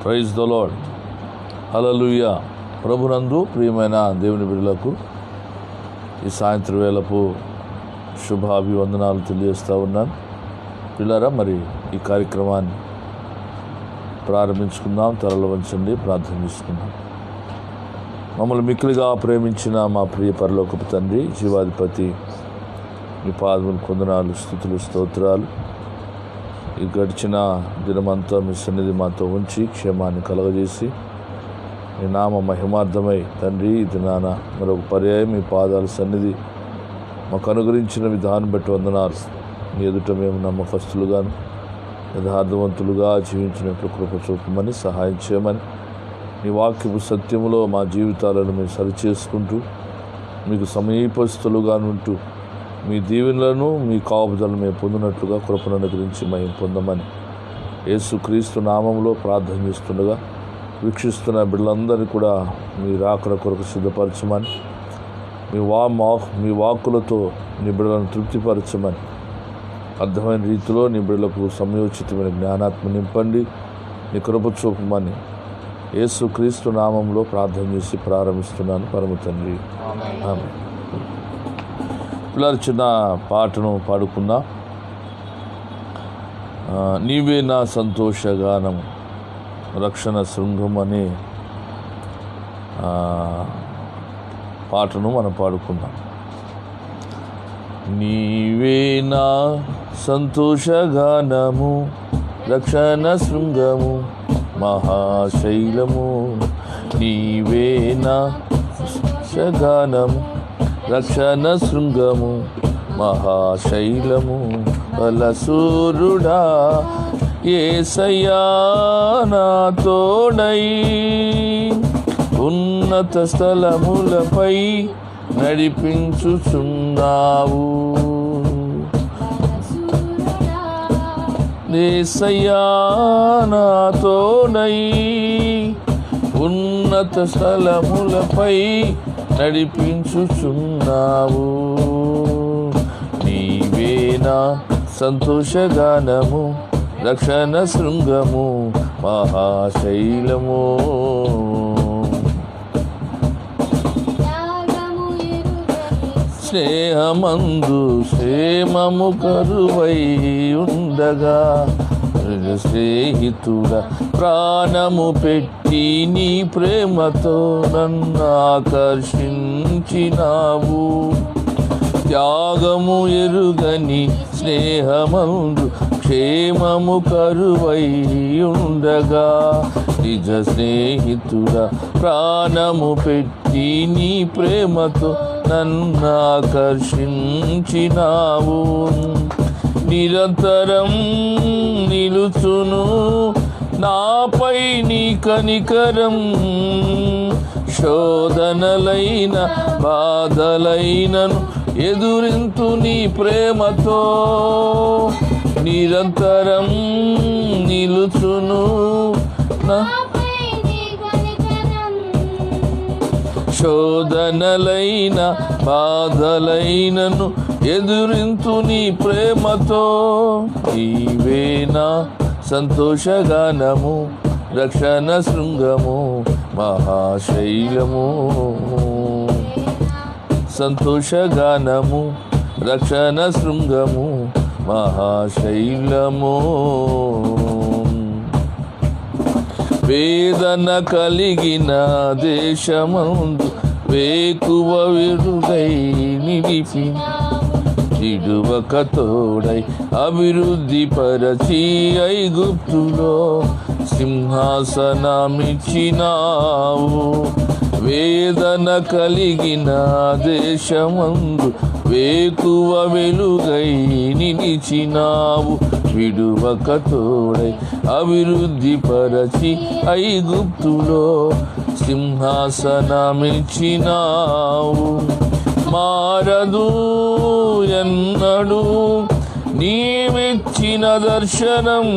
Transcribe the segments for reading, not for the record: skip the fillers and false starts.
Praise the lord. హల్లెలూయా. ప్రభునందు ప్రియమైన దేవుని బిడ్డలకు ఈ సాయంత్రం వేళపు శుభాభివందనాలు తెలియజేస్తూ ఉన్నాను. పిల్లరా, మరి ఈ కార్యక్రమాన్ని ప్రారంభించుకుందాం. తలలు వంచండి, ప్రార్థన చేసుకుందాం. మమ్మల్ని మిక్కిలిగా ప్రేమించిన మా ప్రియ పరలోకపు తండ్రి, జీవాధిపతి, మీ పాదములకు వందనాలు, స్తుతులు, స్తోత్రాలు. ఈ గడిచిన దినమంతా మీ సన్నిధి మాతో ఉంచి క్షేమాన్ని కలగజేసి మీ నామ మహిమార్థమై తండ్రి ఈ దినాన మరొక పర్యాయం మీ పాదాల సన్నిధి మాకు అనుగ్రహించిన విధానం బట్టి వందనాలు. మీ ఎదుట మేము నమ్మకస్తులుగాను యథార్థవంతులుగా జీవించినట్లు కృప చూపమని సహాయం చేయమని, మీ వాక్యపు సత్యములో మా జీవితాలను మేము సరిచేసుకుంటూ మీకు సమీపస్తులుగా ఉంటూ మీ దీవెనలను మీ కాపుదలను మేము పొందినట్లుగా కృపను అనుగ్రహించి మేము పొందమని యేసుక్రీస్తు నామంలో ప్రార్థన చేస్తుండగా వీక్షిస్తున్న బిడ్డలందరినీ కూడా మీ రాకడ కొరకు సిద్ధపరచమని, మీ వాక్కులతో నీ బిడ్డలను తృప్తిపరచమని, అర్థమైన రీతిలో నీ బిడ్డలకు సమయోచితమైన జ్ఞానాత్మ నింపండి, నీ కృప చూపమని యేసుక్రీస్తు నామంలో ప్రార్థన చేసి ప్రారంభిస్తున్నాను పరమ తండ్రి, ఆమేన్. పిల్లలు, చిన్న పాటను పాడుకుందాం. నీవే నా సంతోషగానం రక్షణ శృంగం అనే పాటను మనం పాడుకుందాం. నీవే నా సంతోషగానము రక్షణ శృంగము మహాశైలము, నీవే నా సంతోషగానము రక్షణ శృంగము మహాశైలము, బలసూరుడా యేసయ్యా నా తోడై ఉన్నత స్థలములపై నడిపించుచున్నావు. యేసయ్యా నా తోడై ఉన్నత స్థలములపై నడిపించుచున్నావు. నీవే నా సంతోషగానము రక్షణ శృంగము మహాశైలము. స్నేహమందు క్షేమము కరువై ఉండగా స్నేహితుడ ప్రాణము పెట్టి నీ ప్రేమతో నన్ను ఆకర్షించినావు. త్యాగము ఎరుగని స్నేహమందు క్షేమము కరువై ఉండగా నిజ స్నేహితుడ ప్రాణము పెట్టి నీ ప్రేమతో నన్ను ఆకర్షించినావు. నిరంతరం నిలుచును నాపై నీ కనికరం, శోధనలైన బాధలైనను ఎదురింతు నీ ప్రేమతో. నిరంతరం నిలుచును శోధనలైన బాధలైనను ఎదురింతు నీ ప్రేమతో. నీవే నా సంతోషగానము రక్షణ శృంగము మహాశైలము, సంతోషగానము రక్షణ శృంగము మహాశైలము. వేదన కలిగిన దేశమందు వేకువ విరుగై నిలిపి ఇడువక తోడై అభివృద్ధి పరచి ఐగుప్తులో సింహాసనమిచ్చినావు. వేదన కలిగిన దేశమందు వేకువ వెలుగై నిలిచినావు. విడువక తోడై అభివృద్ధి పరచి ఐగుప్తులో సింహాసనమిచ్చినావు. మారదు ఎన్నడు నీవిచ్చిన దర్శనం,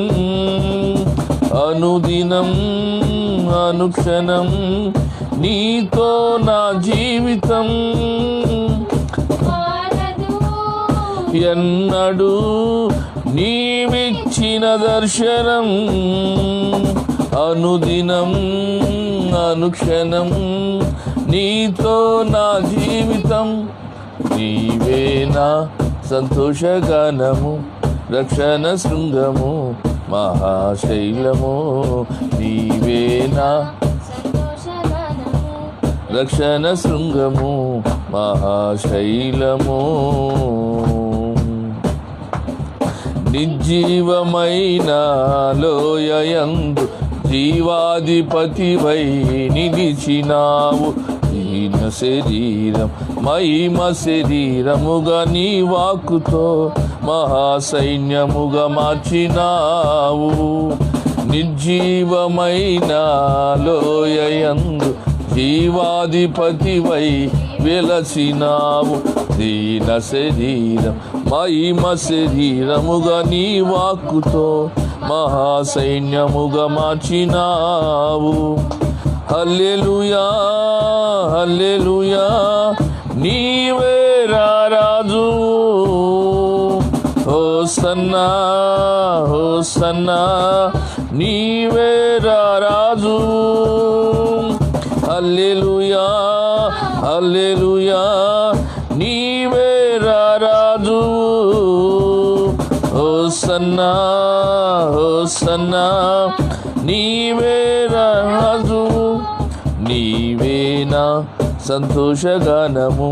అనుదినం అనుక్షణం నీతో నా జీవితం. ఎన్నడూ నీవిచ్చిన దర్శనం అనుదినం అనుక్షణం నీతో నా జీవితం, నీవే నా సంతోషగానము, రక్షణ శృంగము, మహాశైలము. నీవే నా రక్షణ శృంగము, మహాశైలము. నిర్జీవమైన లోయయందు జీవాధిపతివై నిలిచినావు. దీన శరీరం మహిమ శరీరముగా నీ వాక్కుతో మహాసైన్యముగా మార్చినావు. నిర్జీవమైన లోయయందు జీవాధిపతివై వెలసినావు. దీన శరీరం మహిమ శరీరముగా నీ వాక్కుతో మహాసైన్యముగా మార్చినావు. హల్లెలూయా హల్లెలూయా నీవే రారాజు. హోసన్నా హోసన్నా నీవే రారాజు. హల్లెలూయా హల్లెలూయా నీవే రారాజు. హోసన్నా హోసన్నా నీవే రాజు. నీవే నా సంతోషగానము,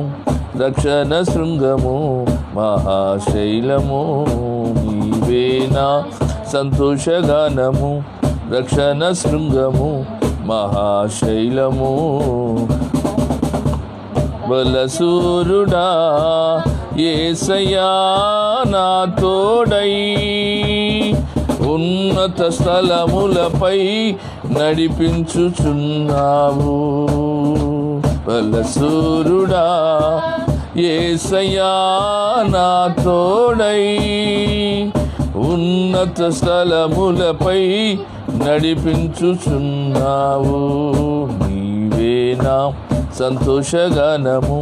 రక్షణ శృంగము, మహాశైలము. నీవే నా సంతోషగానము, రక్షణ శృంగము, మహాశైలము. బలసూరుడా యేసయ్యా నా తోడై ఉన్నత స్థలములపై నడిపించుచున్నావు. బలసూరుడా యేసయ్యా నా తోడై ఉన్నత స్థలములపై నడిపించుచున్నావు. నీవే నా సంతోషగానము,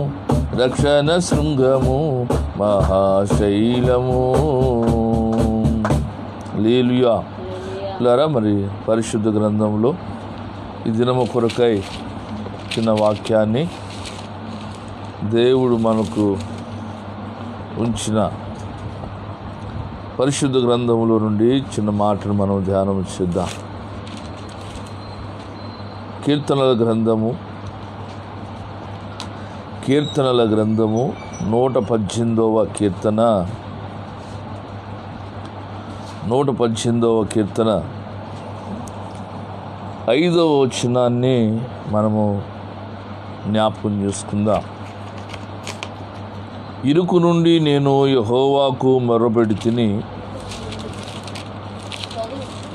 రక్షణ శృంగము, మహాశైలము. హల్లెలూయా. లారా మరి పరిశుద్ధ గ్రంథంలో ఈ దినము కొరకై చిన్న వాక్యాన్ని దేవుడు మనకు ఉంచిన పరిశుద్ధ గ్రంథంలో నుండి చిన్న మాటను మనం ధ్యానం చేద్దాం. కీర్తనల గ్రంథము 118వ కీర్తన 5వ వచనాన్ని మనము జ్ఞాపకం చేసుకుందాం. ఇరుకు నుండి నేను యెహోవాకు మొర్రపెడితిని,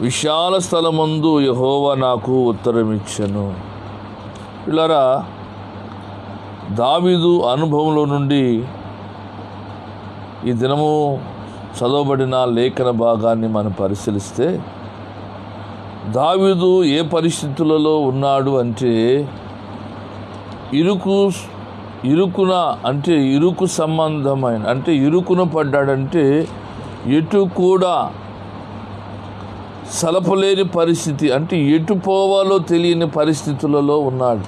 విశాల స్థలమందు యెహోవా నాకు ఉత్తరమిచ్చెను. పిల్లరా, దావీదు అనుభవంలో నుండి ఈ దినము చదవబడిన లేఖన భాగాన్ని మనం పరిశీలిస్తే, దావీదు ఏ పరిస్థితులలో ఉన్నాడు అంటే ఇరుకు సంబంధమైన అంటే ఇరుకున పడ్డాడంటే ఎటు కూడా సలపలేని పరిస్థితి, అంటే ఎటు పోవాలో తెలియని పరిస్థితులలో ఉన్నాడు.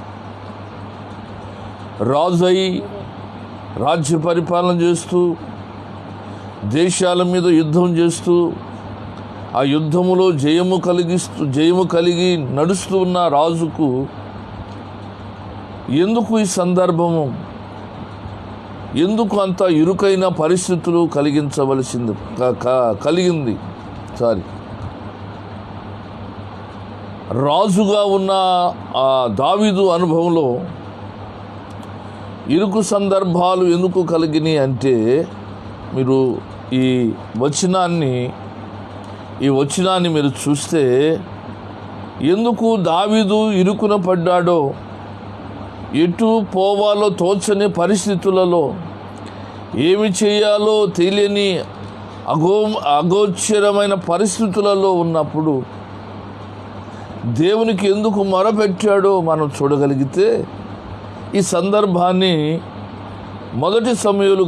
రాజై రాజ్య పరిపాలన చేస్తూ దేశాల మీద యుద్ధం చేస్తూ ఆ యుద్ధములో జయము కలిగి నడుస్తూ ఉన్న రాజుకు ఎందుకు ఈ సందర్భము, ఎందుకు అంత ఇరుకైన పరిస్థితులు కలిగింది రాజుగా ఉన్న ఆ దావీదు అనుభవంలో ఇరుకు సందర్భాలు ఎందుకు కలిగినాయి అంటే, మీరు ఈ వచనాన్ని మీరు చూస్తే ఎందుకు దావీదు ఇరుకున పడ్డాడో, ఎటు పోవాలో తోచని పరిస్థితులలో, ఏమి చేయాలో తెలియని అగోచరమైన పరిస్థితులలో ఉన్నప్పుడు దేవునికి ఎందుకు మొరపెట్టాడో మనం చూడగలిగితే, ఈ సందర్భాన్ని మొదటి సమూయేలు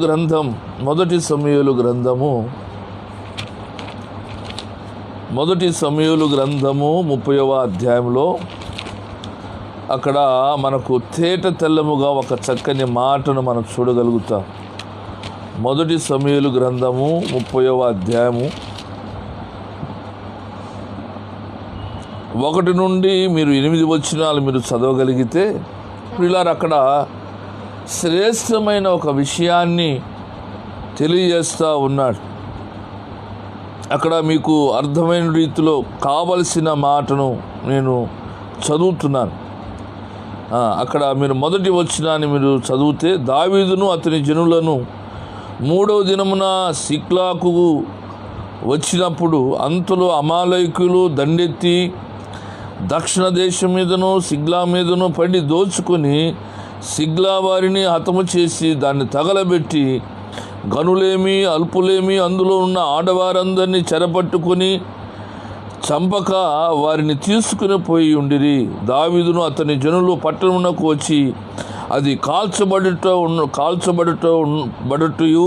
గ్రంథము మొదటి సమూయేలు గ్రంథము 30వ అధ్యాయంలో అక్కడ మనకు తేట తెల్లముగా ఒక చక్కని మాటను మనం చూడగలుగుతాం. మొదటి సమూయేలు గ్రంథము 30వ అధ్యాయము 1 నుండి మీరు 8 వచనాలు మీరు చదవగలిగితే ప్రియులారా, అక్కడ శ్రేష్టమైన ఒక విషయాన్ని తెలియజేస్తూ ఉన్నాడు. అక్కడ మీకు అర్థమైన రీతిలో కావలసిన మాటను నేను చదువుతున్నాను. అక్కడ మీరు మొదటి వచనాన్ని మీరు చదివితే, దావీదును అతని జనులను 3వ దినమున సిక్లాకు వచ్చినప్పుడు అంతలో అమాలేకీయులు దండెత్తి దక్షిణ దేశం మీదను సిగ్లా మీదను పడి దోచుకొని సిగ్లా వారిని హతము చేసి దాన్ని తగలబెట్టి గనులేమి అల్పులేమి అందులో ఉన్న ఆడవారందరినీ చెరపట్టుకొని చంపక వారిని తీసుకుని పోయి ఉండిరి. దావీదును అతని జనులు పట్టణమునకు వచ్చి అది కాల్చబడుటయు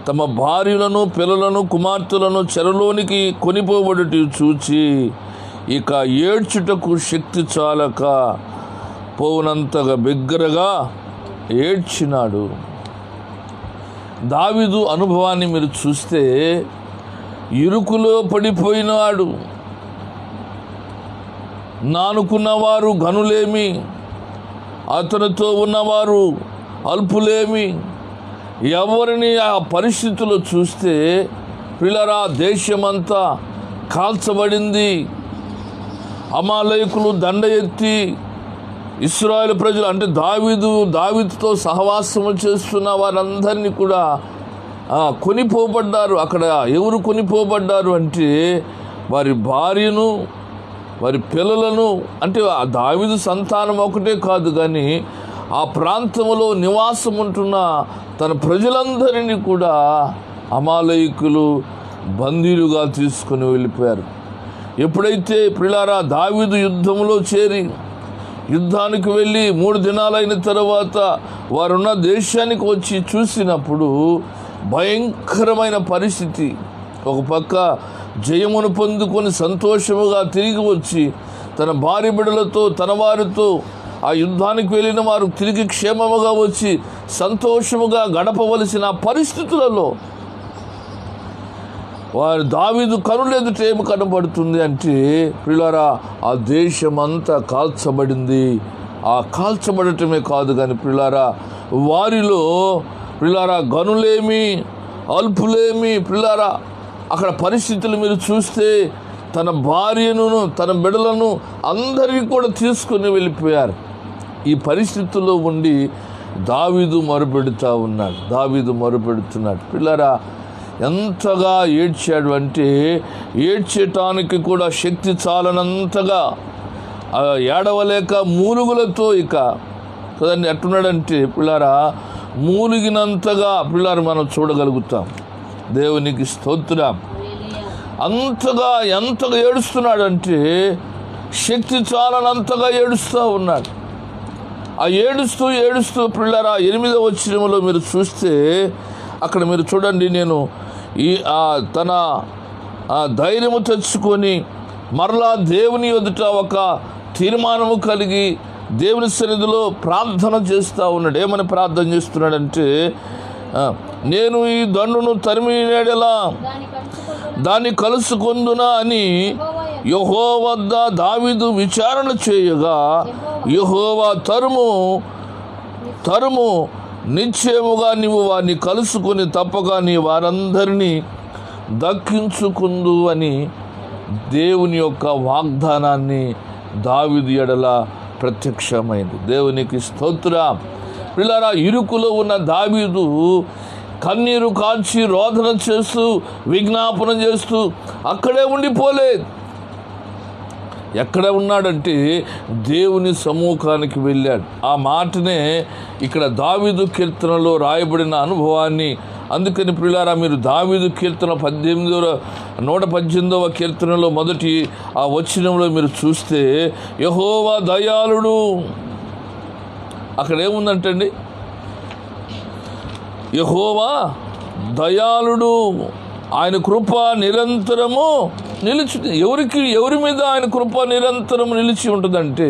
తమ భార్యలను పిల్లలను కుమార్తెలను చెరలోనికి కొనిపోబడుటయు చూచి ఇక ఏడ్చుటకు శక్తి చాలక పోవునంతగా బిగ్గరగా ఏడ్చినాడు. దావీదు అనుభవాన్ని మీరు చూస్తే ఇరుకులో పడిపోయినాడు. నానుకున్నవారు గనులేమి, అతనితో ఉన్నవారు అల్పులేమి, ఎవరిని ఆ పరిస్థితుల్లో చూస్తే ప్రియులారా, దేశమంతా కాల్చబడింది. అమాలేకులు దండ ఎత్తి ఇశ్రాయేలు ప్రజలు అంటే దావీదుతో సహవాసము చేస్తున్న వారందరినీ కూడా కొనిపోబడ్డారు. అక్కడ ఎవరు కొనిపోబడ్డారు అంటే వారి భార్యను, వారి పిల్లలను, అంటే ఆ దావీదు సంతానం ఒకటే కాదు కానీ ఆ ప్రాంతంలో నివాసం ఉంటున్న తన ప్రజలందరినీ కూడా అమాలేకులు బందీలుగా తీసుకుని వెళ్ళిపోయారు. ఎప్పుడైతే ప్రియులారా దావీదు యుద్ధంలో చేరి యుద్ధానికి వెళ్ళి 3 దినాలైన తర్వాత వారున్న దేశానికి వచ్చి చూసినప్పుడు భయంకరమైన పరిస్థితి. ఒక పక్క జయమును పొందుకొని సంతోషముగా తిరిగి వచ్చి తన భార్య బిడ్డలతో తన వారితో ఆ యుద్ధానికి వెళ్ళిన వారు తిరిగి క్షేమముగా వచ్చి సంతోషముగా గడపవలసిన పరిస్థితులలో వారి దావీదు కనులెదుట ఏమి కనబడుతుంది అంటే ప్రియులారా, ఆ దేశమంతా కాల్చబడింది. ఆ కాల్చబడటమే కాదు కానీ ప్రియులారా, వారిలో ప్రియులారా గనులేమి అల్పులేమి, ప్రియులారా అక్కడ పరిస్థితులు మీరు చూస్తే తన భార్యను తన బిడ్డలను అందరికీ కూడా తీసుకుని వెళ్ళిపోయారు. ఈ పరిస్థితుల్లో ఉండి దావీదు మొరుపెడుతున్నాడు. పిల్లరా, ఎంతగా ఏడ్చాడు అంటే ఏడ్చేటానికి కూడా శక్తి చాలనంతగా ఏడవలేక మూలుగులతో ఇక కదండి ఎట్టున్నాడంటే పిల్లారా, మూలిగినంతగా పిల్లారు మనం చూడగలుగుతాం. దేవునికి స్తోత్రం. ఎంతగా ఏడుస్తున్నాడంటే శక్తి చాలనంతగా ఏడుస్తూ ఉన్నాడు. ఆ ఏడుస్తూ పిల్లారా 8వ వచనంలో మీరు చూస్తే అక్కడ మీరు చూడండి, నేను తన ధైర్యము తెచ్చుకొని మరలా దేవుని ఎదుట ఒక తీర్మానము కలిగి దేవుని సన్నిధిలో ప్రార్థన చేస్తూ ఉన్నాడు. ఏమని ప్రార్థన చేస్తున్నాడంటే, నేను ఈ దండును తరిమినేడలా దాన్ని కలుసుకొందునా అని యెహోవా వద్ద దావీదు విచారణ చేయగా, యెహోవా తరుము నిశ్చయముగా నీవు వారిని కలుసుకొని తప్పగా నీ వారందరినీ దక్కించుకుందు అని దేవుని యొక్క వాగ్దానాన్ని దావీదు ఎడల ప్రత్యక్షమైంది. దేవునికి స్తోత్రం. పిల్లరా, ఇరుకులో ఉన్న దావీదు కన్నీరు కాల్చి రోదన చేస్తూ విజ్ఞాపన చేస్తూ అక్కడే ఉండిపోలేదు. ఎక్కడ ఉన్నాడంటే దేవుని సముఖానికి వెళ్ళాడు. ఆ మాటనే ఇక్కడ దావీదు కీర్తనలో రాయబడిన అనుభవాన్ని, అందుకని ప్రియులారా మీరు దావీదు కీర్తన 118వ కీర్తనలో మొదటి ఆ వచనంలో మీరు చూస్తే యెహోవా దయాళుడు, అక్కడ ఏముందంటండి, యెహోవా దయాళుడు, ఆయన కృప నిరంతరము ఎవరి మీద ఆయన కృప నిరంతరం నిలిచి ఉంటుందంటే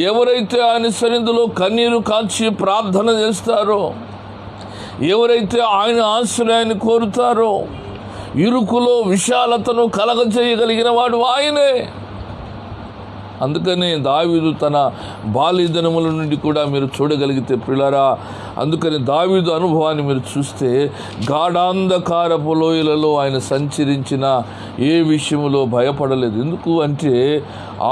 ఎవరైతే ఆయన సన్నిధిలో కన్నీరు కాచి ప్రార్థన చేస్తారో, ఎవరైతే ఆయన ఆశ్రయాన్ని కోరుతారో, ఇరుకులో విశాలతను కలగజేయగలిగిన వాడు ఆయనే. అందుకనే దావీదు తన బాల్యదినముల నుండి కూడా మీరు చూడగలిగితే ప్రియులారా, అందుకని దావీదు అనుభవాన్ని మీరు చూస్తే గాఢాంధకారపు లోయలలో ఆయన సంచరించిన ఏ విషయంలో భయపడలేదు. ఎందుకు అంటే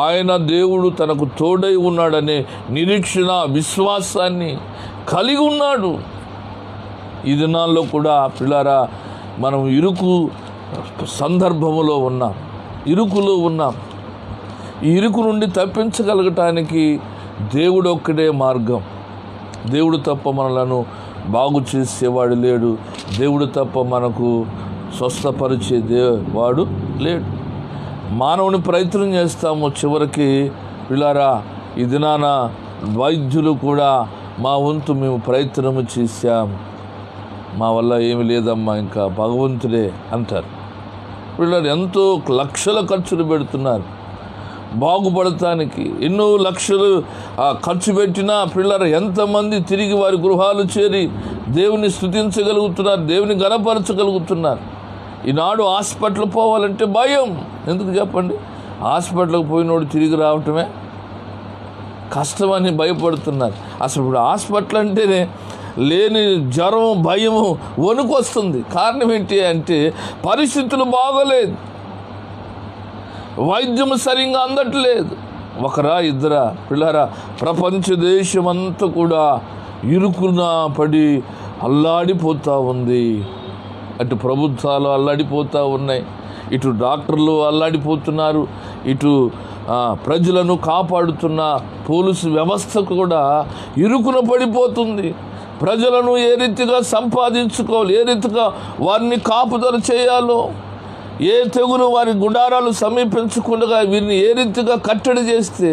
ఆయన దేవుడు తనకు తోడై ఉన్నాడనే నిరీక్షణ, విశ్వాసాన్ని కలిగి ఉన్నాడు. ఈ దినాల్లో కూడా ప్రియులారా, మనం ఇరుకు సందర్భములో ఉన్నాం, ఇరుకులో ఉన్నాం. ఈ ఇరుకు నుండి తప్పించగలగటానికి దేవుడు ఒక్కడే మార్గం. దేవుడు తప్ప మనలను బాగు చేసేవాడు లేడు. దేవుడు తప్ప మనకు స్వస్థపరిచే వాడు లేడు. మానవుని ప్రయత్నం చేస్తాము, చివరికి పిల్లారా ఈ దినాన వైద్యులు కూడా మా వంతు మేము ప్రయత్నము చేశాం, మా వల్ల ఏమి లేదమ్మా, ఇంకా భగవంతుడే అంటారు. పిల్లలు ఎంతో లక్షల ఖర్చులు పెడుతున్నారు బాగుపడటానికి. ఎన్నో లక్షలు ఖర్చు పెట్టినా పిల్లలు ఎంతమంది తిరిగి వారి గృహాలు చేరి దేవుని స్తుతించగలుగుతున్నారు, దేవుని గణపరచగలుగుతున్నారు. ఈనాడు హాస్పిటల్ పోవాలంటే భయం. ఎందుకు చెప్పండి? హాస్పిటల్కి పోయినోడు తిరిగి రావటమే కష్టమని భయపడుతున్నారు. అసలు ఇప్పుడు హాస్పిటల్ అంటేనే లేని జ్వరం, భయము, వణుకు వస్తుంది. కారణం ఏంటి అంటే పరిస్థితులు బాగోలేదు, వైద్యం సరిగ్గా అందట్లేదు. ఒకరా ఇద్దరా పిల్లరా, ప్రపంచ దేశమంతా కూడా ఇరుకున పడి అల్లాడిపోతూ ఉంది. అటు ప్రభుత్వాలు అల్లాడిపోతూ ఉన్నాయి, ఇటు డాక్టర్లు అల్లాడిపోతున్నారు, ఇటు ప్రజలను కాపాడుతున్న పోలీసు వ్యవస్థ కూడా ఇరుకున పడిపోతుంది. ప్రజలను ఏ రీతిగా సంపాదించుకోవాలి, ఏ రీతిగా వారిని కాపుదల చేయాలో, ఏ తెగులు వారి గుడారాలు సమీపించకుండా వీరిని ఏ రీతిగా కట్టడి చేస్తే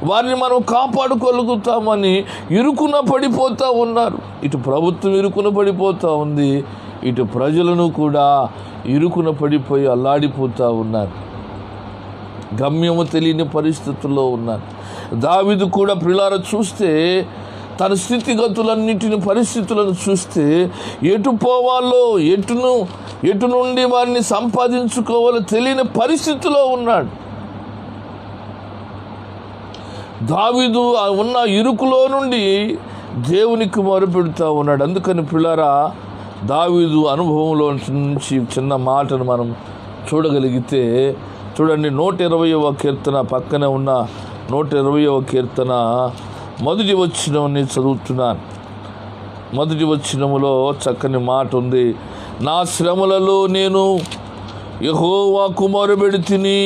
వారిని మనం కాపాడుకోగలుగుతామని ఇరుకున పడిపోతూ ఉన్నారు. ఇటు ప్రభుత్వం ఇరుకున పడిపోతూ ఉంది, ఇటు ప్రజలను కూడా ఇరుకున పడిపోయి అల్లాడిపోతూ ఉన్నారు. గమ్యము తెలియని పరిస్థితుల్లో ఉన్నారు. దావీదు కూడా ప్రియులారా చూస్తే తన స్థితిగతులన్నిటిని, పరిస్థితులను చూస్తే ఎటు పోవాలో, ఎటు నుండి వారిని సంపాదించుకోవాలో తెలియని పరిస్థితిలో ఉన్నాడు. దావీదు ఉన్న ఇరుకులో నుండి దేవునికి మొరపెడుతూ ఉన్నాడు. అందుకని పిల్లరా, దావీదు అనుభవంలో నుంచి చిన్న మాటను మనం చూడగలిగితే చూడండి. 120వ కీర్తన పక్కనే ఉన్న 120వ కీర్తన మొదటి వచనాన్ని చదువుతున్నాను. మొదటి వచనములో చక్కని మాట ఉంది. నా శ్రమలలో నేను యెహోవాకు మొరపెడితిని,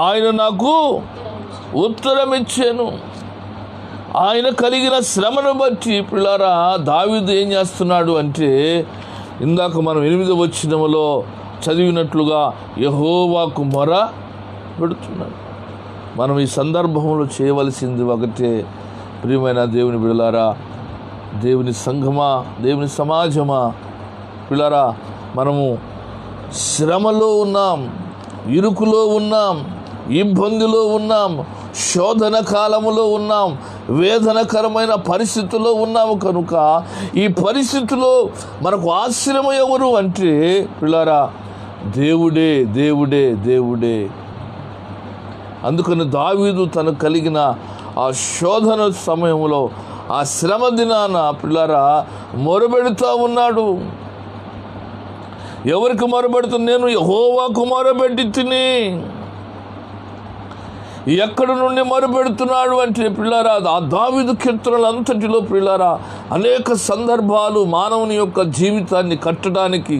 ఆయన నాకు ఉత్తరం ఇచ్చాను. ఆయన కలిగిన శ్రమను బట్టి పిల్లారా దావీదు ఏం చేస్తున్నాడు అంటే, ఇందాక మనం 8వ వచనములో చదివినట్లుగా యెహోవాకు మొర పెడుతున్నాడు. మనం ఈ సందర్భంలో చేయవలసింది ఒకటే, ప్రియమైన దేవుని బిడ్డలారా, దేవుని సంఘమా, దేవుని సమాజమా, పిల్లరా, మనము శ్రమలో ఉన్నాం, ఇరుకులో ఉన్నాం, ఇబ్బందిలో ఉన్నాం, శోధన కాలములో ఉన్నాం, వేదనకరమైన పరిస్థితుల్లో ఉన్నాము. కనుక ఈ పరిస్థితిలో మనకు ఆశ్రయం ఎవరు అంటే పిల్లారా దేవుడే, దేవుడే, దేవుడే. అందుకని దావీదు తనకు కలిగిన ఆ శోధన సమయంలో, ఆ శ్రమ దినాన పిల్లారా మొరబెడుతూ ఉన్నాడు. ఎవరికి మొరబెడుతుంది? నేను యెహోవాకు మొరబెట్టి తిని. ఎక్కడి నుండి మొరపెడుతున్నాడు అంటే పిల్లారా, ఆ దావీదు కీర్తనలంతటిలో పిల్లారా అనేక సందర్భాలు మానవుని యొక్క జీవితాన్ని కట్టడానికి,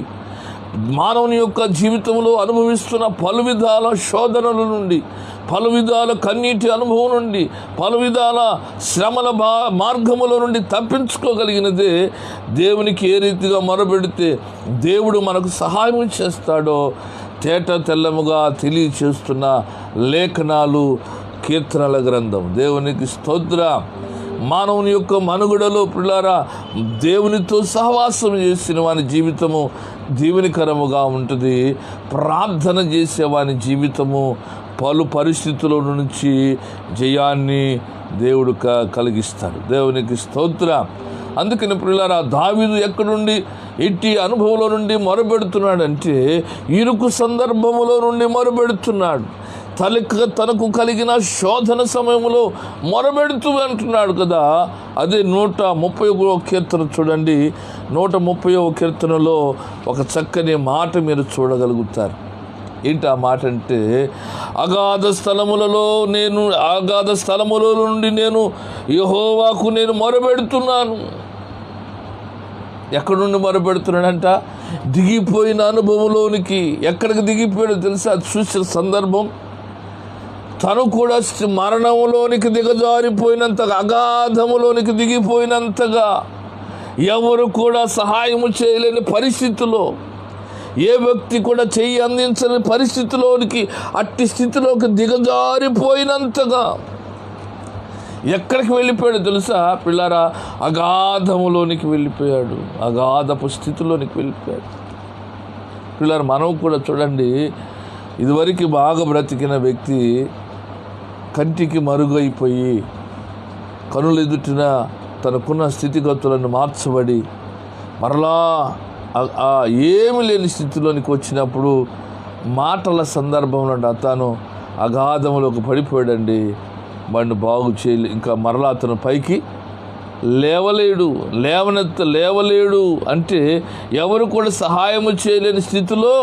మానవుని యొక్క జీవితంలో అనుభవిస్తున్న పలు విధాల శోధనల నుండి, పలు విధాల కన్నీటి అనుభవం నుండి, పలు విధాల శ్రమల మార్గముల నుండి తప్పించుకోగలిగినదే దేవునికి ఏ రీతిగా మొరపెడితే దేవుడు మనకు సహాయం చేస్తాడో తేట తెల్లముగా తెలియచేస్తున్న లేఖనాలు కీర్తనల గ్రంథం. దేవునికి స్తోత్ర. మానవుని యొక్క మనుగడలో పిల్లారా దేవునితో సహవాసం చేసిన వాని జీవితము దీవెనకరముగా ఉంటుంది. ప్రార్థన చేసేవాని జీవితము పలు పరిస్థితుల నుంచి జయాన్ని దేవుడు కలిగిస్తాడు. దేవునికి స్తోత్రం. అందుకని ప్రియులారా, దావీదు ఎక్కడుండి ఎట్టి అనుభవంలో నుండి మొరబెడుతున్నాడంటే ఇరుకు సందర్భములో నుండి మొరబెడుతున్నాడు. తనకు కలిగిన శోధన సమయంలో మొరబెడుతూ అంటున్నాడు కదా. అదే 130వ కీర్తన చూడండి. 130వ కీర్తనలో ఒక చక్కని మాట మీరు చూడగలుగుతారు. ఏంటి ఆ మాట అంటే, అగాధ స్థలములో నుండి నేను యెహోవాకు నేను మొరబెడుతున్నాను. ఎక్కడి నుండి మొరబెడుతున్నాడంట? దిగిపోయిన అనుభవంలోనికి. ఎక్కడికి దిగిపోయాడో తెలుసా? చూసిన సందర్భం, తను కూడా మరణంలోనికి దిగజారిపోయినంతగా, అగాధములోనికి దిగిపోయినంతగా, ఎవరు కూడా సహాయము చేయలేని పరిస్థితిలో, ఏ వ్యక్తి కూడా చెయ్యి అందించని పరిస్థితిలోనికి, అట్టి స్థితిలోకి దిగజారిపోయినంతగా ఎక్కడికి వెళ్ళిపోయాడు తెలుసా పిల్లారా? అగాధములోనికి వెళ్ళిపోయాడు. అగాధపు స్థితిలోనికి వెళ్ళిపోయాడు. పిల్లారా, మనం కూడా చూడండి, ఇదివరకు బాగా బ్రతికిన వ్యక్తి కంటికి మరుగైపోయి కనులు ఎదుటిన తనకున్న స్థితిగతులను మార్చబడి మరలా ఏమి లేని స్థితిలోనికి వచ్చినప్పుడు మాటల సందర్భంలో అతను అగాధంలోకి పడిపోయాడండి. వాడిని బాగు చేయలే, ఇంకా మరలా అతను పైకి లేవలేడు అంటే ఎవరు కూడా సహాయము చేయలేని స్థితిలో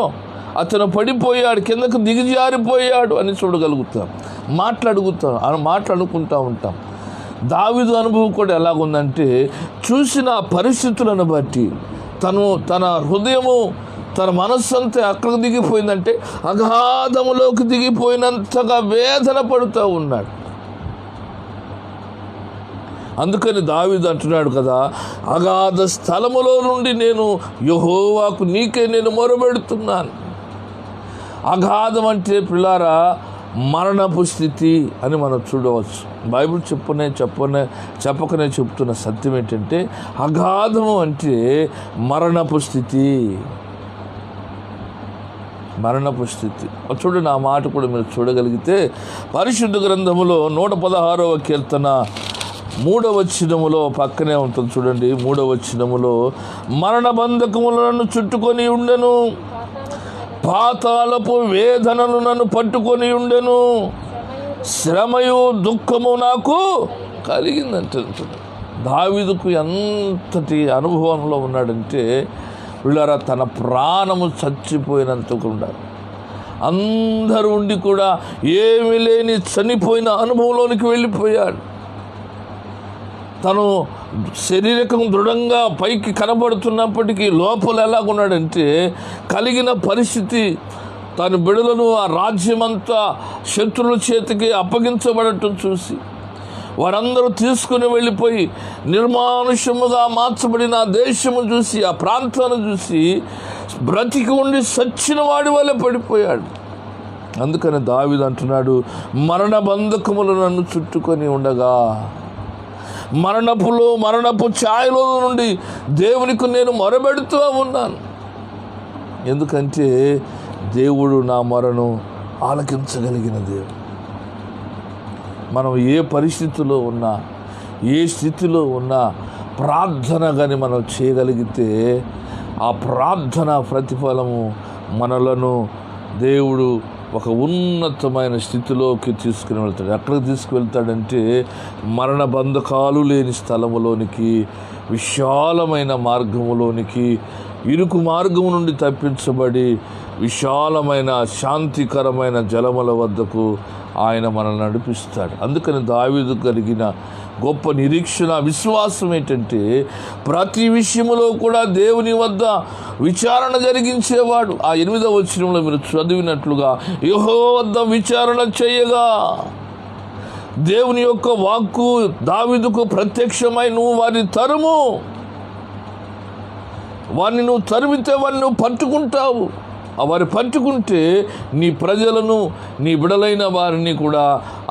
అతను పడిపోయాడు, కిందకు దిగజారిపోయాడు అని చూడగలుగుతాం. మాట్లాడుకుంటూ ఉంటాం. దావీదు అనుభవం కూడా ఎలాగుందంటే, చూసిన పరిస్థితులను బట్టి తన హృదయము, తన మనస్సు అంతా అక్కడికి దిగిపోయిందంటే అగాధములోకి దిగిపోయినంతగా వేదన పడుతూ ఉన్నాడు. అందుకని దావీదు అంటున్నాడు కదా, అగాధ స్థలములో నుండి నేను యెహోవాకు నీకే నేను మొరబెడుతున్నాను. అగాధం అంటే పిల్లారా మరణపు స్థితి అని మనం చూడవచ్చు. బైబిల్ చెప్పకనే చెప్తున్న సత్యం ఏంటంటే, అగాధము అంటే మరణపు స్థితి. చూడండి, ఆ మాట కూడా మీరు చూడగలిగితే పరిశుద్ధ గ్రంథములో 116వ కీర్తన 3వ వచనములో పక్కనే ఉంటుంది చూడండి. 3వ వచనములో, మరణ బంధకములు నన్ను చుట్టుకొని ఉండెను, పాతాళపు వేదనలు నన్ను పట్టుకొని ఉండెను, శ్రమయు దుఃఖము నాకు కలిగిందంటే. దావీదుకు ఎంతటి అనుభవంలో ఉన్నాడంటే వీళ్ళారా, తన ప్రాణము చచ్చిపోయినంతకు ఉండాలి. అందరూ ఉండి కూడా ఏమీ లేని చనిపోయిన అనుభవంలోనికి వెళ్ళిపోయాడు. తను శరీరకం దృఢంగా పైకి కనబడుతున్నప్పటికీ లోపల ఎలాగున్నాడంటే, కలిగిన పరిస్థితి, తన బిడలను ఆ రాజ్యమంతా శత్రువుల చేతికి అప్పగించబడటం చూసి వారందరూ తీసుకుని వెళ్ళిపోయి నిర్మానుష్యముగా మార్చబడిన ఆ దేశము చూసి, ఆ ప్రాంతాన్ని చూసి బ్రతికి ఉండి సచ్చిన వాడి వల్ల పడిపోయాడు. అందుకని దావీదు అంటున్నాడు, మరణ బంధకములు నన్ను చుట్టుకొని ఉండగా, మరణపు ఛాయలో నుండి దేవునికి నేను మొరబెడుతూ ఉన్నాను. ఎందుకంటే దేవుడు నా మొరను ఆలకించగలిగిన దేవుడు. మనం ఏ పరిస్థితిలో ఉన్నా, ఏ స్థితిలో ఉన్నా ప్రార్థన కానీ మనం చేయగలిగితే ఆ ప్రార్థన ప్రతిఫలము మనలను దేవుడు ఒక ఉన్నతమైన స్థితిలోకి తీసుకుని వెళ్తాడు. ఎక్కడికి తీసుకువెళ్తాడంటే మరణ బంధకాలు లేని స్థలములోనికి, విశాలమైన మార్గములోనికి, ఇరుకు మార్గము నుండి తప్పించబడి విశాలమైన శాంతికరమైన జలముల వద్దకు ఆయన మనల్ని నడిపిస్తాడు. అందుకని దావీదు కలిగిన గొప్ప నిరీక్షణ, విశ్వాసం ఏంటంటే ప్రతి విషయములో కూడా దేవుని వద్ద విచారణ జరిగించేవాడు. ఆ 8వ వచనంలో మీరు చదివినట్లుగా, యెహోవా వద్ద విచారణ చేయగా దేవుని యొక్క వాక్కు దావీదుకు ప్రత్యక్షమై, నువ్వు వారిని తరుము, వారిని నువ్వు తరిమితే వారిని నువ్వు పట్టుకుంటావు. వారు పట్టుకుంటే నీ ప్రజలను, నీ బిడలైన వారిని కూడా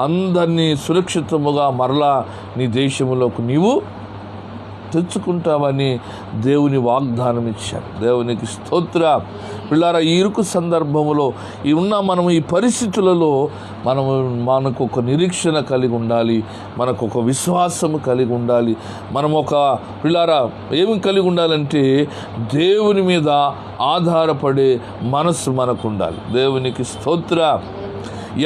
అందరినీ సురక్షితముగా మరలా నీ దేశంలోకి నీవు తెచ్చుకుంటామని దేవుని వాగ్దానం ఇచ్చాడు. దేవునికి స్తోత్రం. పిల్లారా, ఈ ఇరుకు సందర్భంలో మనం ఈ పరిస్థితులలో మనకు ఒక నిరీక్షణ కలిగి ఉండాలి, మనకు ఒక విశ్వాసము కలిగి ఉండాలి. మనం పిల్లారా ఏమి కలిగి ఉండాలంటే దేవుని మీద ఆధారపడే మనస్సు మనకు ఉండాలి. దేవునికి స్తోత్రం.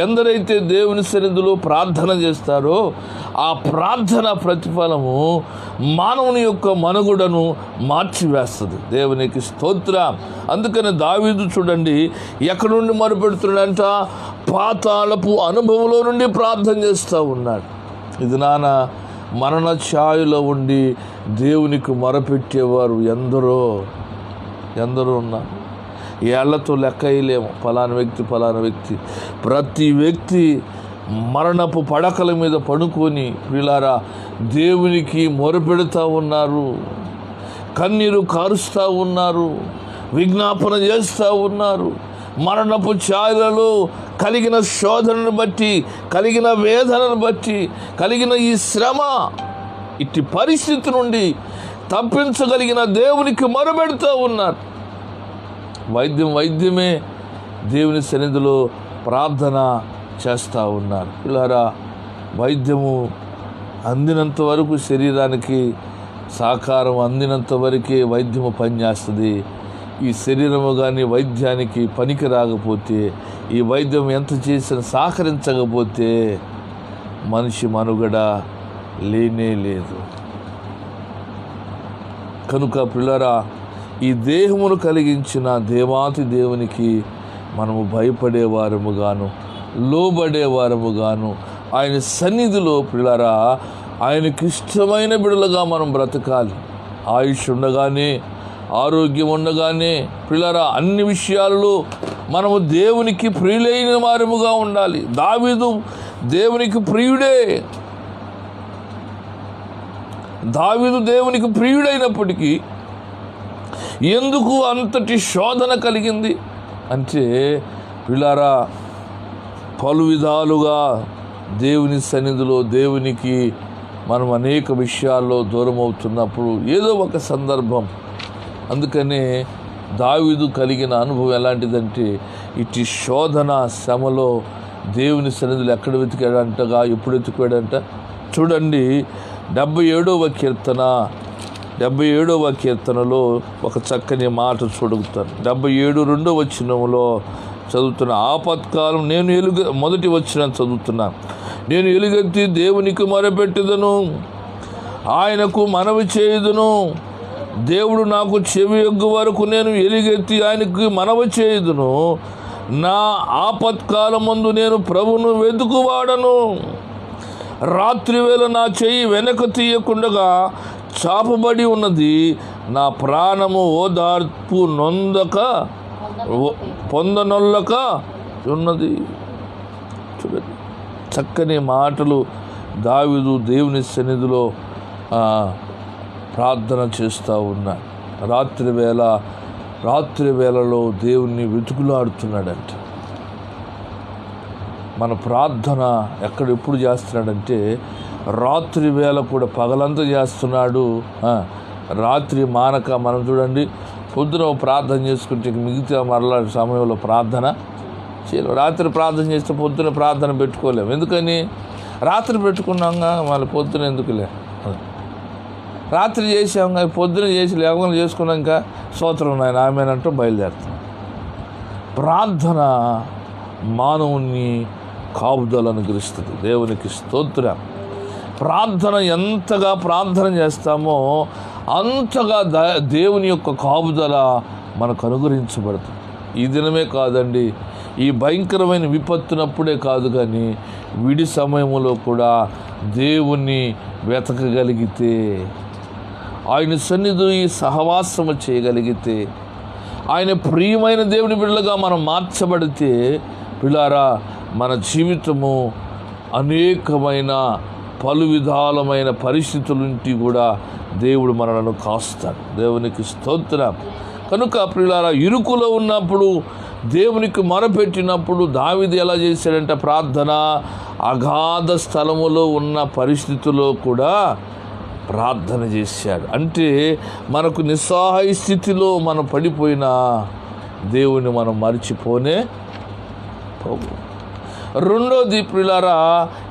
ఎందరైతే దేవుని సన్నిధిలో ప్రార్థన చేస్తారో ఆ ప్రార్థన ప్రతిఫలము మానవుని యొక్క మనుగడను మార్చివేస్తుంది. దేవునికి స్తోత్రం. అందుకని దావీదు చూడండి ఎక్కడి నుండి మొరపెడుతున్నాడంట, పాతాళపు అనుభవంలో నుండి ప్రార్థన చేస్తూ ఉన్నాడు. ఇది మరణ ఛాయలో ఉండి దేవునికి మొరపెట్టేవారు ఎందరో ఉన్నారు. ఏళ్లతో లెక్క వేయలేము. ఫలానా వ్యక్తి ప్రతి వ్యక్తి మరణపు పడకల మీద పడుకొని పిల్లారా దేవునికి మొరపెడుతూ ఉన్నారు, కన్నీరు కారుస్తూ ఉన్నారు, విజ్ఞాపన చేస్తూ ఉన్నారు. మరణపు ఛాయలలో కలిగిన శోధనను బట్టి, కలిగిన వేదనను బట్టి, కలిగిన ఈ శ్రమ, ఇట్టి పరిస్థితి నుండి తప్పించగలిగిన దేవునికి మొరపెడుతూ ఉన్నారు. వైద్యమే దేవుని సన్నిధిలో ప్రార్థన చేస్తూ ఉన్నారు. పిల్లారా, వైద్యము అందినంత వరకు, శరీరానికి సహకారం అందినంత వరకే వైద్యము పనిచేస్తుంది. ఈ శరీరము కానీ వైద్యానికి పనికి రాకపోతే, ఈ వైద్యం ఎంత చేసినా సహకరించకపోతే మనిషి మనుగడ లేనే లేదు. కనుక పిల్లారా, ఈ దేహమును కలిగించిన దేవాతి దేవునికి మనము భయపడేవారముగాను, లోబడేవారముగాను, ఆయన సన్నిధిలో పిల్లారా ఆయనకి ఇష్టమైన బిడ్డలుగా మనం బ్రతకాలి. ఆయుష్ ఉండగానే, ఆరోగ్యం ఉండగానే పిల్లారా అన్ని విషయాలలో మనము దేవునికి ప్రియులైన వారముగా ఉండాలి. దావీదు దేవునికి ప్రియుడే. దావీదు దేవునికి ప్రియుడైనప్పటికీ ఎందుకు అంతటి శోధన కలిగింది అంటే పిల్లారా పలు విధాలుగా దేవుని సన్నిధిలో దేవునికి మనం అనేక విషయాల్లో దూరం అవుతున్నప్పుడు ఏదో ఒక సందర్భం. అందుకనే దావీదు కలిగిన అనుభవం ఎలాంటిదంటే ఇటు శోధన శ్రమలో దేవుని సన్నిధిలో ఎక్కడ వెతికాడంటగా, ఎప్పుడు వెతికాడంట చూడండి. 77వ కీర్తనలో ఒక చక్కని మాట చూడుతాను. 77 వచనంలో చదువుతున్న ఆపత్కాలం మొదటి వచనం చదువుతున్నాను. నేను ఎలుగెత్తి దేవునికి మొరపెట్టుదును, ఆయనకు మనవి చేయుదును. దేవుడు నాకు చెవి యొగ్గు వరకు నేను ఎలుగెత్తి ఆయనకు మనవి చేయుదును. నా ఆపత్కాలమందు నేను ప్రభువును వెతుకువాడను. రాత్రివేళ నా చెయ్యి వెనక తీయకుండగా చాపబడి ఉన్నది. నా ప్రాణము ఓదార్పు పొందనొల్లక ఉన్నది. చూడండి, చక్కని మాటలు దావీదు దేవుని సన్నిధిలో ప్రార్థన చేస్తూ ఉన్నాడు. రాత్రి వేళలో దేవుణ్ణి వెతుకులాడుతున్నాడంట. మన ప్రార్థన ఎప్పుడు చేస్తున్నాడంటే రాత్రి వేళ కూడా, పగలంతా చేస్తున్నాడు. రాత్రి మానక మనం చూడండి పొద్దున ప్రార్థన చేసుకుంటే మిగతా మరలా సమయంలో ప్రార్థన చేయలేము. రాత్రి ప్రార్థన చేస్తే పొద్దున ప్రార్థన పెట్టుకోలేము. ఎందుకని? రాత్రి పెట్టుకున్నాగా మళ్ళీ పొద్దున ఎందుకులే. రాత్రి చేసాంగా పొద్దున చేసి లేకుండా చేసుకున్నాక స్తోత్రం నాయన ఆమేనంటూ బయలుదేరుతాం. ప్రార్థన మానవుని కాపుదలను గ్రహిస్తుంది. దేవునికి స్తోత్రం. ప్రార్థన ఎంతగా ప్రార్థన చేస్తామో అంతగా దేవుని యొక్క కాపుదల మనకు అనుగ్రహించబడుతుంది. ఈ దినమే కాదండి, ఈ భయంకరమైన విపత్తునప్పుడే కాదు, కానీ విడి సమయంలో కూడా దేవుణ్ణి వెతకగలిగితే, ఆయన సన్నిధి సహవాసము చేయగలిగితే, ఆయన ప్రియమైన దేవుని బిడ్డలుగా మనం మార్చబడితే పిల్లారా మన జీవితము అనేకమైన పలు విధాలమైన పరిస్థితుల నుండి కూడా దేవుడు మనలను కాస్తాడు. దేవునికి స్తోత్రం. కనుక ప్రియులారా, ఇరుకులో ఉన్నప్పుడు దేవునికి మొరపెట్టినప్పుడు దావీదు ఎలా చేశాడంటే ప్రార్థన అగాధ స్థలములో ఉన్న పరిస్థితుల్లో కూడా ప్రార్థన చేశాడు. అంటే మనకు నిస్సహాయ స్థితిలో మనం పడిపోయినా దేవుని మనం మర్చిపోనే పోవు. రెండోది ప్రియులారా,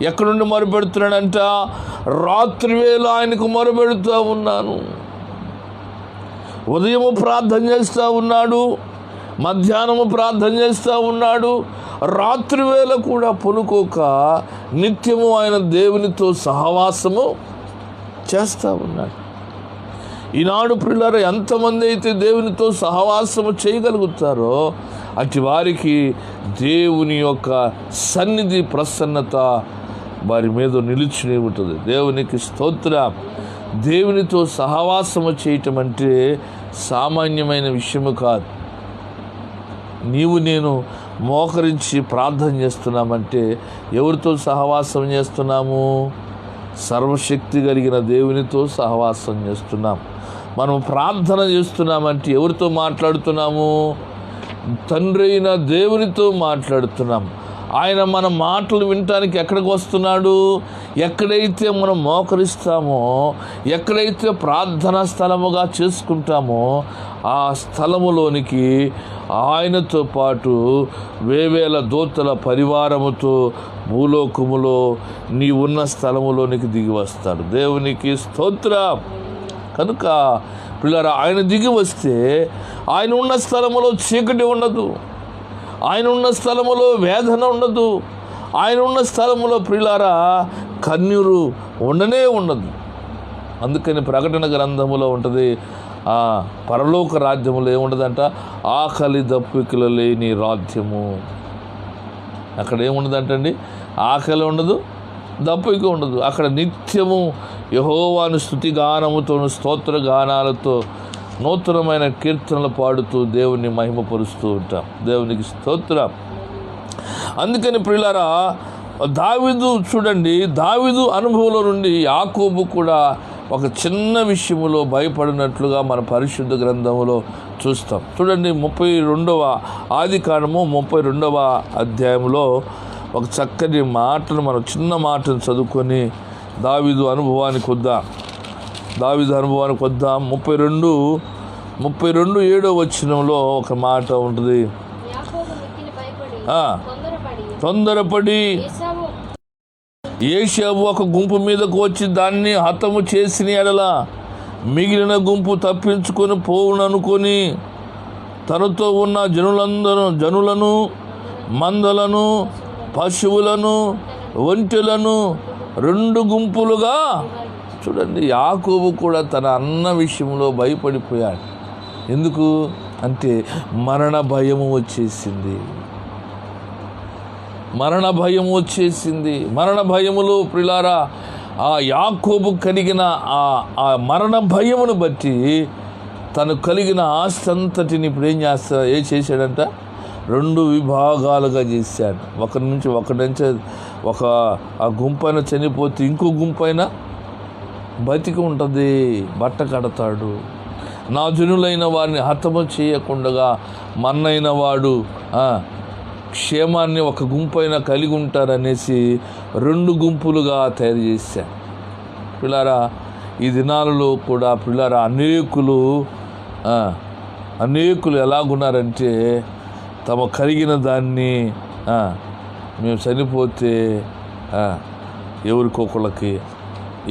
ఎక్కడుండి మొరపెడుతున్నాడంట? రాత్రి వేళ ఆయనకు మొరపెడుతూ ఉన్నాను. ఉదయము ప్రార్థన చేస్తూ ఉన్నాడు, మధ్యాహ్నము ప్రార్థన చేస్తూ ఉన్నాడు, రాత్రి వేళ కూడా పొనుకోక నిత్యము ఆయన దేవునితో సహవాసము చేస్తూ ఉన్నాడు. ఈనాడు ప్రియులారా, ఎంతమంది అయితే దేవునితో సహవాసము చేయగలుగుతారో అటు వారికి దేవుని యొక్క సన్నిధి, ప్రసన్నత వారి మీద నిలిచి ఉంటుంది. దేవునికి స్తోత్రం. దేవునితో సహవాసము చేయటం అంటే సామాన్యమైన విషయము కాదు. నీవు నేను మోకరించి ప్రార్థన చేస్తున్నామంటే ఎవరితో సహవాసం చేస్తున్నాము? సర్వశక్తి కలిగిన దేవునితో సహవాసం చేస్తున్నాం. మనం ప్రార్థన చేస్తున్నామంటే ఎవరితో మాట్లాడుతున్నాము? తండ్రి అయిన దేవునితో మాట్లాడుతున్నాం. ఆయన మన మాటలు వినటానికి ఎక్కడికి వస్తున్నాడు? ఎక్కడైతే మనం మోకరిస్తామో, ఎక్కడైతే ప్రార్థనా స్థలముగా చేసుకుంటామో ఆ స్థలములోనికి ఆయనతో పాటు వేవేల దూతల పరివారముతో భూలోకములో నీ ఉన్న స్థలములోనికి దిగి వస్తాడు. దేవునికి స్తోత్రం. కనుక పిల్లరా, ఆయన దిగి వస్తే ఆయన ఉన్న స్థలములో చీకటి ఉండదు, ఆయన ఉన్న స్థలములో వేదన ఉండదు, ఆయన ఉన్న స్థలములో ప్రియులారా కన్నీరు ఉండనే ఉండదు. అందుకని ప్రకటన గ్రంథములో ఉంటుంది, ఆ పరలోక రాజ్యములో ఏముండదంట? ఆకలి దప్పికలు లేని రాజ్యము. అక్కడ ఏముండదంటండి? ఆకలి ఉండదు, దప్పిక ఉండదు. అక్కడ నిత్యము యెహోవాను స్తుతిగానముతో, స్తోత్ర గానాలతో, నూతనమైన కీర్తనలు పాడుతూ దేవుని మహిమపరుస్తూ ఉంటాం. దేవునికి స్తోత్రం. అందుకని ప్రియులారా, దావీదు చూడండి, దావీదు అనుభవంలో నుండి యాకోబు కూడా ఒక చిన్న విషయములో భయపడినట్లుగా మన పరిశుద్ధ గ్రంథములో చూస్తాం. చూడండి, 32వ ఆదికాండము 32వ అధ్యాయంలో ఒక చక్కని మాటను, మనం చిన్న మాటను చదువుకొని దావీదు అనుభవానికి వద్దాం. 32 7వ వచనంలో ఒక మాట ఉంటుంది. తొందరపడి ఏశావు ఒక గుంపు మీదకు వచ్చి దాన్ని హతము చేసిన ఎడల మిగిలిన గుంపు తప్పించుకొని పోవుననుకొని తనతో ఉన్న జనులను, మందలను, పశువులను, ఒంటెలను 2 గుంపులుగా. చూడండి, యాకోబు కూడా తన అన్న విషయంలో భయపడిపోయాడు. ఎందుకు అంటే మరణ భయము వచ్చేసింది. మరణ భయములో ప్రియులారా, ఆ యాకోబు కలిగిన ఆ మరణ భయమును బట్టి తను కలిగిన ఆస్తి అంతటిని ఇప్పుడు ఏం చేశాడంట? 2 విభాగాలుగా చేశాడు. ఒక ఆ గుంపైన చనిపోతే ఇంకో గుంపైన బతికి ఉంటుంది, బట్ట కడతాడు. నా జనులైన వారిని హతము చేయకుండా మన్నైన వాడు క్షేమాన్ని ఒక గుంపైన కలిగి ఉంటారనేసి 2 గుంపులుగా తయారు చేశాడు. పిల్లారా, ఈ దినాలలో కూడా పిల్లారా అనేకులు ఎలాగున్నారంటే తమ కలిగిన దాన్ని మేము చనిపోతే ఎవరికొకళ్ళకి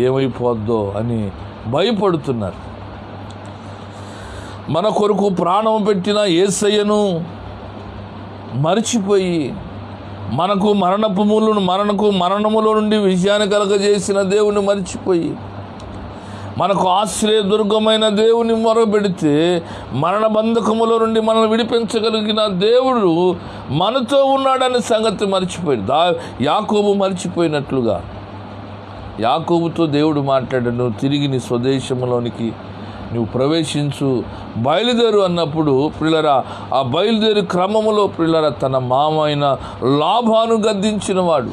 ఏమైపోద్దో అని భయపడుతున్నారు. మన కొరకు ప్రాణం పెట్టిన యేసయ్యను మరిచిపోయి, మనకు మరణములో నుండి విజయాన్ని కలగజేసిన దేవుని మరిచిపోయి, మనకు ఆశ్రయదుర్గమైన దేవుని మొరపెడితే మరణ బంధకములో నుండి మనల్ని విడిపించగలిగిన దేవుడు మనతో ఉన్నాడనే సంగతి మర్చిపోయాడు. యాకోబు మర్చిపోయినట్లుగా యాకోబుతో దేవుడు మాట్లాడాడు, తిరిగి నీ స్వదేశంలోనికి నువ్వు ప్రవేశించు, బయలుదేరు అన్నప్పుడు ప్రియులారా, ఆ బయలుదేరు క్రమములో ప్రియులారా తన మామైన లాభాను గద్దించిన వాడు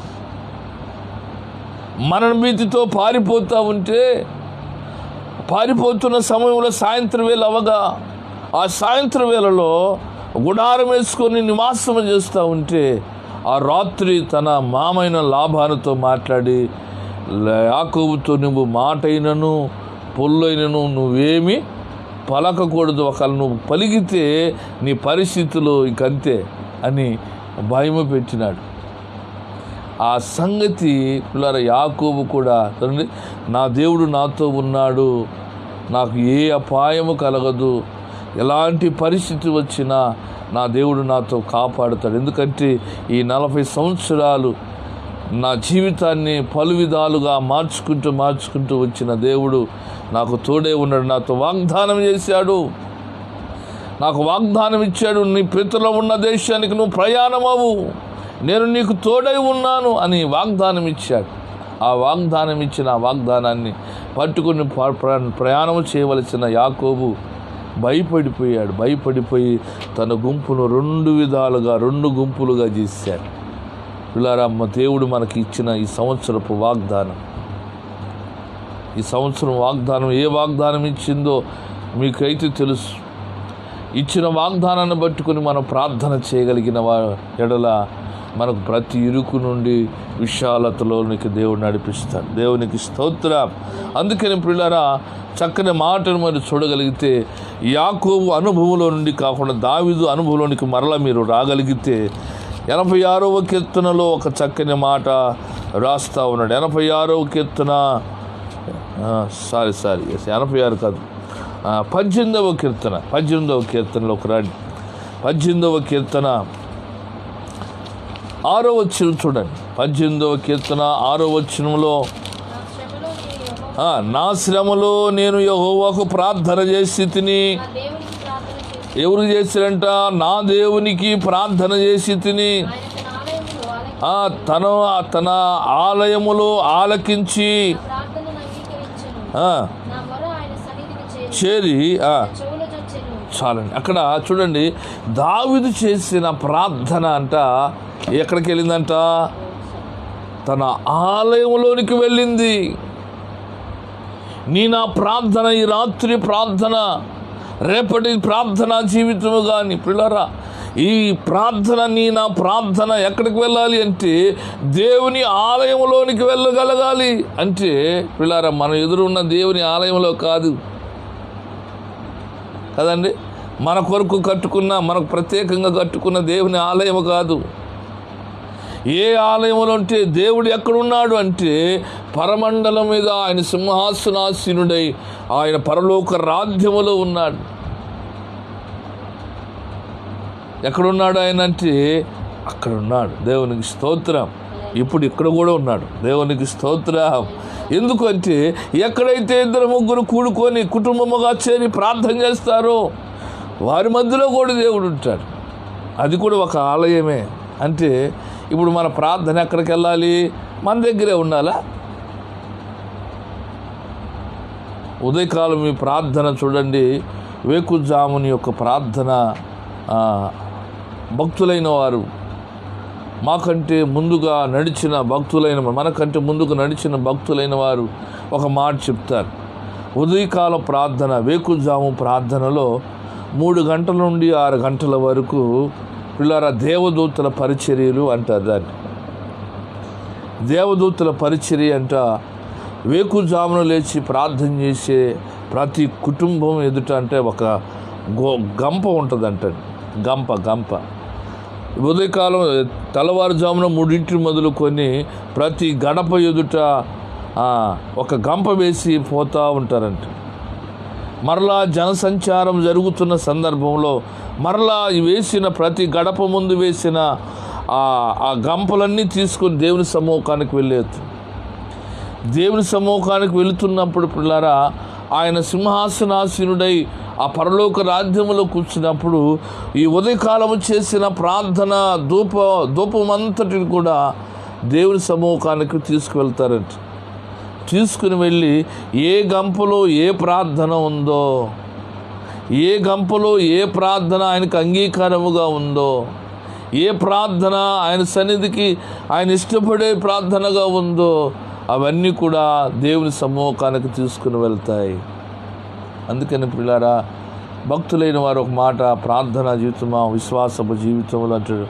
మరణ భీతితో పారిపోతున్న సమయంలో సాయంత్రం వేళ అవగా, ఆ సాయంత్రం వేళలో గుడారం వేసుకొని నివాసం చేస్తూ ఉంటే ఆ రాత్రి తన మామైన లాభానుతో మాట్లాడి, యాకోబుతో నువ్వు మాటైనను పొల్లైనను నువ్వేమి పలకకూడదు, ఒకవేళ నువ్వు పలికితే నీ పరిస్థితులు ఇంకంతే అని భయము పెట్టినాడు. ఆ సంగతి పిల్లల యాకోబు కూడా నా దేవుడు నాతో ఉన్నాడు, నాకు ఏ అపాయము కలగదు, ఎలాంటి పరిస్థితి వచ్చినా నా దేవుడు నాతో కాపాడుతాడు. ఎందుకంటే ఈ 40 సంవత్సరాలు నా జీవితాన్ని పలు విధాలుగా మార్చుకుంటూ వచ్చిన దేవుడు నాకు తోడే ఉన్నాడు. నాతో వాగ్దానం చేశాడు, నాకు వాగ్దానం ఇచ్చాడు, నీ పితరులో ఉన్న దేశానికి నువ్వు ప్రయాణమవు, నేను నీకు తోడై ఉన్నాను అని వాగ్దానం ఇచ్చాడు. ఆ వాగ్దానం ఇచ్చిన ఆ వాగ్దానాన్ని పట్టుకుని ప్రయాణం చేయవలసిన యాకోబు భయపడిపోయి తన గుంపును 2 గుంపులుగా చేశాడు. పిల్లారమ్మ, దేవుడు మనకి ఇచ్చిన ఈ సంవత్సరపు వాగ్దానం, ఈ సంవత్సరం వాగ్దానం ఏ వాగ్దానం ఇచ్చిందో మీకైతే తెలుసు. ఇచ్చిన వాగ్దానాన్ని పట్టుకుని మనం ప్రార్థన చేయగలిగిన ఎడల మనకు ప్రతి ఇరుకు నుండి విశాలతలోనికి దేవుడు నడిపిస్తాడు. దేవునికి స్తోత్రం. అందుకని పిల్లారా, చక్కని మాటను మరి చూడగలిగితే యాకోబు అనుభవంలో నుండి కాకుండా దావీదు అనుభవంలోనికి మరలా మీరు రాగలిగితే 86వ కీర్తనలో ఒక చక్కని మాట రాస్తా ఉన్నాడు. 86వ కీర్తన 86 కాదు, 18వ కీర్తనలో ఒక రాడి 18వ కీర్తన 6వ వచనం చూడండి. 18వ కీర్తన 6వ వచనంలో, నా శ్రమలో నేను యెహోవాకు ప్రార్థన చేసి తిని. ఎవరికి చేశారంట? నా దేవునికి ప్రార్థన చేసి తిని, తన ఆలయములో ఆలకించి చేరి. చాలండి. అక్కడ చూడండి, దావీదు చేసిన ప్రార్థన అంట ఎక్కడికి వెళ్ళిందంట? తన ఆలయంలోనికి వెళ్ళింది. నా ప్రార్థన, ఈ రాత్రి ప్రార్థన, రేపటి ప్రార్థన జీవితము కానీ పిల్లరా, ఈ ప్రార్థన నా ప్రార్థన ఎక్కడికి వెళ్ళాలి అంటే దేవుని ఆలయంలోనికి వెళ్ళగలగాలి. అంటే పిల్లరా, మన ఎదురున్న దేవుని ఆలయంలో కాదు కదండి, మన కొరకు కట్టుకున్న, మనకు ప్రత్యేకంగా కట్టుకున్న దేవుని ఆలయం కాదు. ఏ ఆలయంలో అంటే దేవుడు ఎక్కడున్నాడు అంటే పరమండలం మీద ఆయన సింహాసనాసీనుడై ఆయన పరలోక రాజ్యములో ఉన్నాడు. ఎక్కడున్నాడు ఆయన అంటే అక్కడ ఉన్నాడు. దేవునికి స్తోత్రం. ఇప్పుడు ఇక్కడ కూడా ఉన్నాడు. దేవునికి స్తోత్రం. ఎందుకంటే ఎక్కడైతే 2-3 కూడుకొని కుటుంబముగా చేరి ప్రార్థన చేస్తారో వారి మధ్యలో కూడా దేవుడు ఉంటాడు. అది కూడా ఒక ఆలయమే. అంటే ఇప్పుడు మన ప్రార్థన ఎక్కడికి వెళ్ళాలి? మన దగ్గరే ఉండాలా? ఉదయకాలం మీ ప్రార్థన చూడండి, వేకుజాముని యొక్క ప్రార్థన భక్తులైన వారు, మనకంటే ముందుగా నడిచిన భక్తులైన వారు ఒక మాట చెప్తారు. ఉదయకాల ప్రార్థన, వేకుజాము ప్రార్థనలో 3 గంటల నుండి 6 గంటల వరకు పిల్లరా దేవదూతల పరిచర్యలు అంటారు. దాన్ని దేవదూతల పరిచర్య అంట. వేకుజామున లేచి ప్రార్థన చేసే ప్రతి కుటుంబం ఎదుట అంటే ఒక గంప ఉంటుందంట. గంప ఉదయకాలం తెల్లవారుజామున 3 మొదలుకొని ప్రతి గడప ఎదుట ఒక గంప వేసి పోతూ ఉంటారంట. మరలా జనసంచారం జరుగుతున్న సందర్భంలో మరలా వేసిన ప్రతి గడప ముందు వేసిన ఆ గంపలన్నీ తీసుకొని దేవుని సమ్మూఖానికి వెళుతున్నప్పుడు పిల్లారా, ఆయన సింహాసనాసీనుడై ఆ పరలోక రాజ్యములో కూర్చున్నప్పుడు ఈ ఉదయకాలము చేసిన ప్రార్థన ధూపమంతటిని కూడా దేవుని సమ్మూఖానికి తీసుకువెళ్తారంట. తీసుకుని వెళ్ళి ఏ గంపలో ఏ ప్రార్థన ఉందో, ఏ గంపలో ఏ ప్రార్థన ఆయనకు అంగీకారముగా ఉందో, ఏ ప్రార్థన ఆయన సన్నిధికి ఆయన ఇష్టపడే ప్రార్థనగా ఉందో అవన్నీ కూడా దేవుని సమ్మూఖానికి తీసుకుని వెళ్తాయి. అందుకని పిల్లారా, భక్తులైన వారు ఒక మాట, ప్రార్థన జీవితమా విశ్వాసపు జీవితంలో అంటాడు,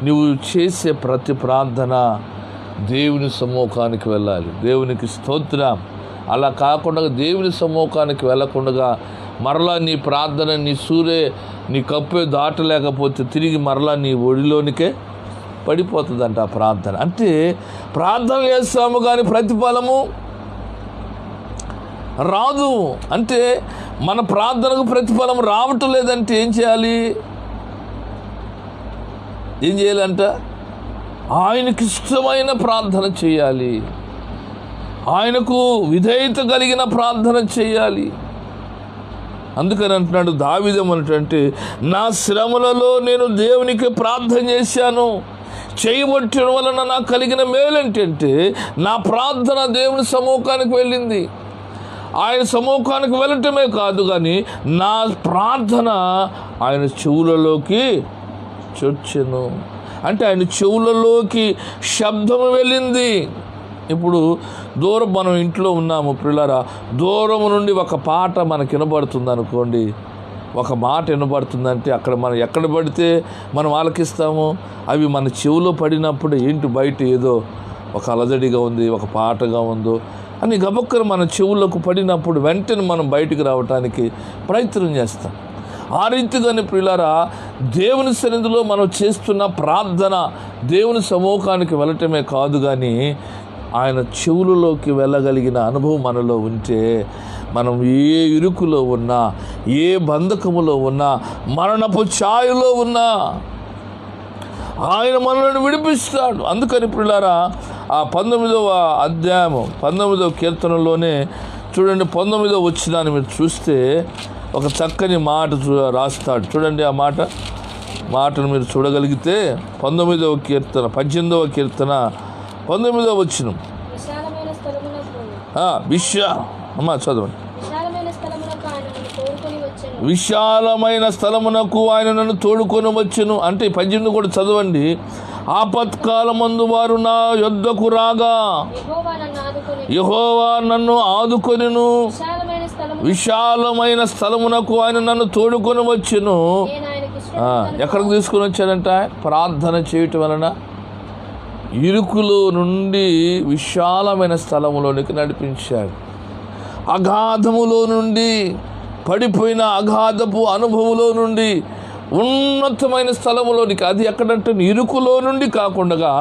నువ్వు చేసే ప్రతి ప్రార్థన దేవుని సమ్మూఖానికి వెళ్ళాలి. దేవునికి స్తోత్రం. అలా కాకుండా దేవుని సముఖానికి వెళ్ళకుండా మరలా నీ ప్రార్థన నీ కప్పే దాటలేకపోతే తిరిగి మరలా నీ ఒడిలోనికే పడిపోతుందంట ఆ ప్రార్థన. అంటే ప్రార్థన చేస్తాము కానీ ప్రతిఫలము రాదు. అంటే మన ప్రార్థనకు ప్రతిఫలం రావటం లేదంటే ఏం చేయాలంట? ఆయనకి ఇష్టమైన ప్రార్థన చేయాలి, ఆయనకు విధేయత కలిగిన ప్రార్థన చేయాలి. అందుకని అంటున్నాడు దావీదు అంటే, నా శ్రమలలో నేను దేవునికి ప్రార్థన చేశాను, చేయబట్టడం వలన నాకు కలిగిన మేలేంటంటే నా ప్రార్థన దేవుని సముఖానికి వెళ్ళింది. ఆయన సముఖానికి వెళ్ళటమే కాదు కానీ నా ప్రార్థన ఆయన చెవులలోకి చొచ్చెను. అంటే ఆయన చెవులలోకి శబ్దం వెళ్ళింది. ఇప్పుడు మనం ఇంట్లో ఉన్నాము పిల్లరా, దూరం నుండి ఒక పాట మనకు వినబడుతుంది అనుకోండి, ఒక మాట వినబడుతుందంటే అక్కడ మనం ఎక్కడ పడితే మనం ఆలకిస్తాము. అవి మన చెవిలో పడినప్పుడు ఏంటి బయట ఏదో ఒక అలజడిగా ఉంది, ఒక పాటగా ఉందో అని గబక్కన మన చెవులకు పడినప్పుడు వెంటనే మనం బయటికి రావడానికి ప్రయత్నం చేస్తాం. ఆ రీతిగానే ప్రియులారా, దేవుని సన్నిధిలో మనం చేస్తున్న ప్రార్థన దేవుని సముఖానికి వెళ్ళటమే కాదు కానీ ఆయన చెవులలోకి వెళ్ళగలిగిన అనుభవం మనలో ఉంటే మనం ఏ ఇరుకులో ఉన్నా, ఏ బంధకములో ఉన్నా, మరణపు ఛాయలో ఉన్నా ఆయన మనల్ని విడిపిస్తాడు. అందుకని ప్రియులారా, ఆ 19వ అధ్యాయము 19వ కీర్తనలోనే చూడండి, 19వ వచనాన్ని మీరు చూస్తే ఒక చక్కని మాట రాస్తాడు. చూడండి ఆ మాటను మీరు చూడగలిగితే 19వ కీర్తన 18వ కీర్తన 19వ వచనం. చదవండి. విశాలమైన స్థలమునకు ఆయన నన్ను తోడుకొని వచ్చెను. అంటే 18 కూడా చదవండి. ఆపత్కాలమందు వారు నా యొద్దకు రాగా యెహోవా నన్ను ఆదుకొనెను, విశాలమైన స్థలమునకు ఆయన నన్ను తోడుకొని వచ్చెను. ఎక్కడికి తీసుకొని వచ్చాడంట? ప్రార్థన చేయటం వలన ఇరుకులో నుండి విశాలమైన స్థలములోనికి నడిపించాడు. అగాధములో నుండి, పడిపోయిన అగాధపు అనుభవంలో నుండి ఉన్నతమైన స్థలములోనికి, అది ఎక్కడంటే ఇరుకులో నుండి కాకుండా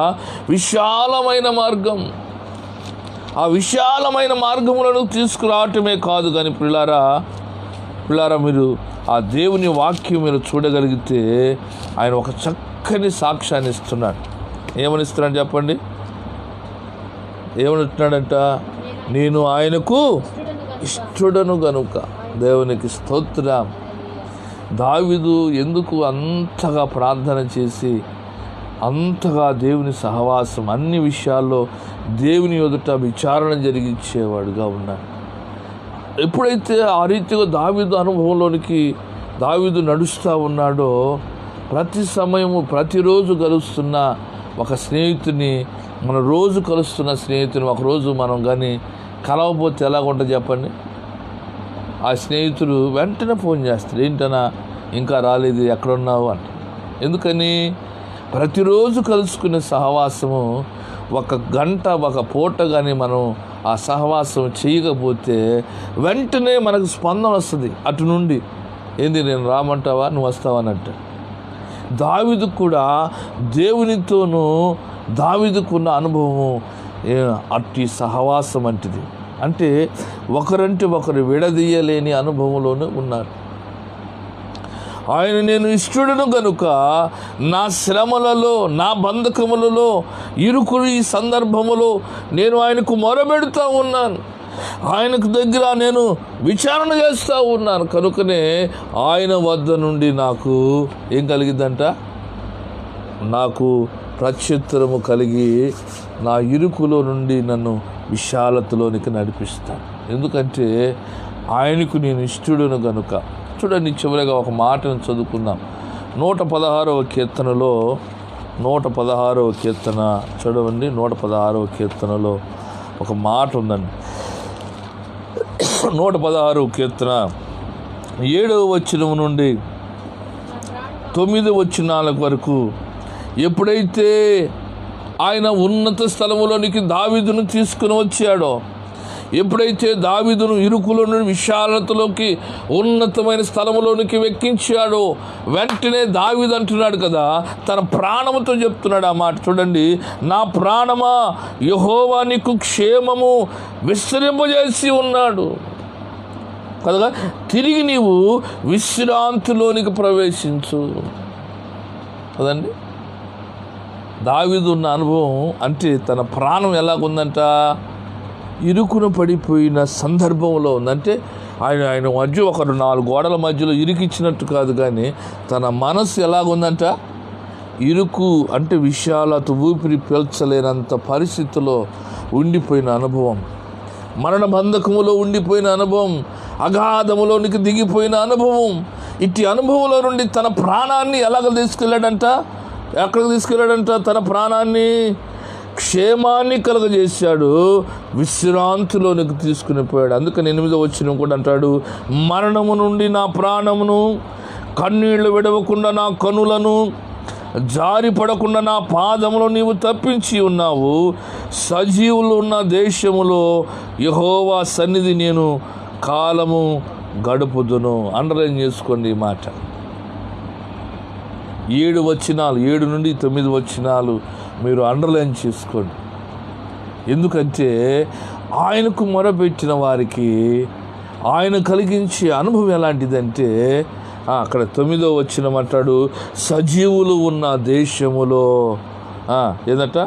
విశాలమైన మార్గం, ఆ విశాలమైన మార్గములను తీసుకురావటమే కాదు కానీ పిల్లారా మీరు ఆ దేవుని వాక్యం మీరు చూడగలిగితే ఆయన ఒక చక్కని సాక్ష్యాన్ని ఇస్తున్నాడు. ఏమని ఇస్తున్నాడు చెప్పండి? ఏమనిస్తున్నాడంట? నేను ఆయనకు ఇష్టడను గనుక. దేవునికి స్తోత్రం. దావీదు ఎందుకు అంతగా ప్రార్థన చేసి అంతగా దేవుని సహవాసం, అన్ని విషయాల్లో దేవుని ఎదుట విచారణ జరిగించేవాడుగా ఉన్నాడు. ఎప్పుడైతే ఆ రీతిగా దావీదు అనుభవంలోనికి దావీదు నడుస్తూ ఉన్నాడో, ప్రతి సమయము ప్రతిరోజు కలుస్తున్న ఒక స్నేహితుని, మన రోజు కలుస్తున్న స్నేహితుని ఒకరోజు మనం కానీ కలవకపోతే ఎలాగుంటుంది చెప్పండి? ఆ స్నేహితుడు వెంటనే ఫోన్ చేస్తాడు, ఏంటన్నా ఇంకా రాలేదు, ఎక్కడున్నావు అంట. ఎందుకని? ప్రతిరోజు కలుసుకునే సహవాసము ఒక గంట ఒక పూట కానీ మనం ఆ సహవాసం చేయకపోతే వెంటనే మనకు స్పందన వస్తుంది అటు నుండి. ఏంది, నేను రామంటావా, నువ్వు వస్తావా అన్నట్టు. దావీదుకు కూడా దేవునితోనూ దావీదుకున్న అనుభవము అట్టి సహవాసం అంటిది. అంటే ఒకరంటే ఒకరు విడదీయలేని అనుభవంలోనే ఉన్నారు. ఆయన నేను ఇష్టడును గనుక నా శ్రమలలో, నా బంధకములలో, ఇరుకులు ఈ సందర్భములో నేను ఆయనకు మొరబెడుతూ ఉన్నాను, ఆయనకు దగ్గర నేను విచారణ చేస్తూ ఉన్నాను. కనుకనే ఆయన వద్ద నుండి నాకు ఏం కలిగిద్దంట? నాకు ప్రత్యుత్తరము కలిగి నా ఇరుకులో నుండి నన్ను విశాలతలోనికి నడిపిస్తాను. ఎందుకంటే ఆయనకు నేను ఇష్టడును గనుక. చూడండి, చివరిగా ఒక మాటను చదువుకుందాం. 116వ కీర్తనలో 116వ కీర్తన చూడండి. 116వ కీర్తనలో ఒక మాట ఉందండి. 116వ కీర్తన 7వ వచనం నుండి 9వ వచనాల వరకు, ఎప్పుడైతే ఆయన ఉన్నత స్థలములోనికి దావీదును తీసుకుని వచ్చాడో, ఎప్పుడైతే దావీదును ఇరుకులో నుండి విశాలతలోకి ఉన్నతమైన స్థలములోనికి వెక్కించాడో వెంటనే దావీదు అంటున్నాడు కదా, తన ప్రాణముతో చెప్తున్నాడు ఆ మాట. చూడండి, నా ప్రాణమా యెహోవా నీకు క్షేమము విస్తరింపజేసి ఉన్నాడు కదా, తిరిగి నీవు విశ్రాంతిలోనికి ప్రవేశించు కదండి. దావీదు ఉన్న అనుభవం అంటే తన ప్రాణం ఎలాగుందంట, ఇరుకున పడిపోయిన సందర్భంలో ఉందంటే ఆయన మధ్య ఒక 4 గోడల మధ్యలో ఇరికిచ్చినట్టు కాదు, కానీ తన మనసు ఎలాగుందంట, ఇరుకు అంటే విశాలత, ఊపిరి పీల్చలేనంత పరిస్థితిలో ఉండిపోయిన అనుభవం, మరణ బంధకములో ఉండిపోయిన అనుభవం, అగాధములోనికి దిగిపోయిన అనుభవం. ఇట్టి అనుభవంలో నుండి తన ప్రాణాన్ని ఎలాగ తీసుకెళ్ళాడంట, ఎక్కడికి తీసుకెళ్ళాడంట, తన ప్రాణాన్ని క్షేమాన్ని కలుగజేశాడు, విశ్రాంతిలోనికి తీసుకుని పోయాడు. అందుకని 8వ వచనం కూడా అంటాడు, మరణము నుండి నా ప్రాణమును, కన్నీళ్లు విడవకుండా నా కనులను, జారి పడకుండా నా పాదములో నీవు తప్పించి ఉన్నావు. సజీవులు ఉన్న దేశములో యెహోవా సన్నిధి నేను కాలము గడుపుదును. అండర్లైన్ చేసుకోండి ఈ మాట. 7 వచనాలు, 7 నుండి 9 వచనాలు మీరు అండర్లైన్ చేసుకోండి. ఎందుకంటే ఆయనకు మొరపెట్టిన వారికి ఆయన కలిగించే అనుభవం ఎలాంటిదంటే, అక్కడ 9వ వచనం అంటాడు, సజీవులు ఉన్న దేశములో ఏదట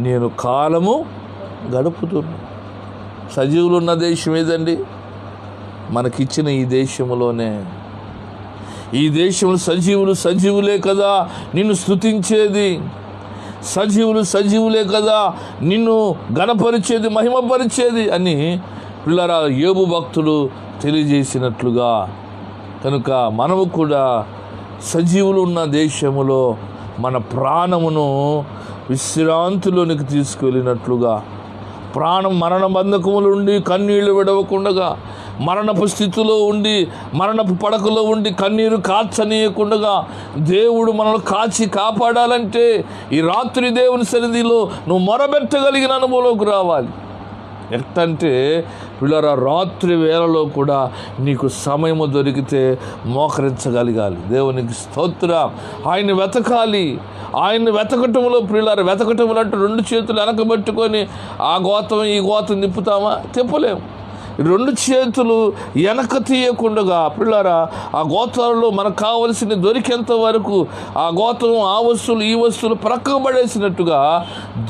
నేను కాలము గడుపుతున్నా. సజీవులు ఉన్న దేశం ఏదండి, మనకిచ్చిన ఈ దేశంలోనే. ఈ దేశంలో సజీవులే కదా నిన్ను స్తుతించేది, సజీవులే కదా నిన్ను ఘనపరిచేది, మహిమపరిచేది అని పిల్లరా యోబు భక్తుడు తెలియజేసినట్లుగా. కనుక మనము కూడా సజీవులు ఉన్న దేశములో మన ప్రాణమును విశ్రాంతిలోనికి తీసుకువెళ్ళినట్లుగా, ప్రాణం మరణ బంధకములు ఉండి కన్నీళ్లు విడవకుండగా, మరణపు స్థితిలో ఉండి మరణపు పడకలో ఉండి కన్నీరు కాచనీయకుండగా దేవుడు మనల్ని కాచి కాపాడాలంటే ఈ రాత్రి దేవుని సన్నిధిలో నువ్వు మొరబెట్టగలిగిన అనుభవంలోకి రావాలి. ఎట్టంటే పిల్లరా, రాత్రి వేళలో కూడా నీకు సమయము దొరికితే మోకరించగలగాలి. దేవునికి స్తోత్రం. ఆయన్ని వెతకాలి. ఆయన్ని వెతకటంలో పిల్లరా, వెతకటంలో అంటే 2 చేతులు వెనకబెట్టుకొని ఆ గోతం ఈ గోతం తిప్పుతామా? తిప్పలేము. 2 చేతులు వెనక తీయకుండా పిల్లరా ఆ గోతాలలో మనకు కావలసిన దొరికేంత వరకు ఆ గోతం, ఆ వస్తువులు, ఈ వస్తువులు ప్రక్కబడేసినట్టుగా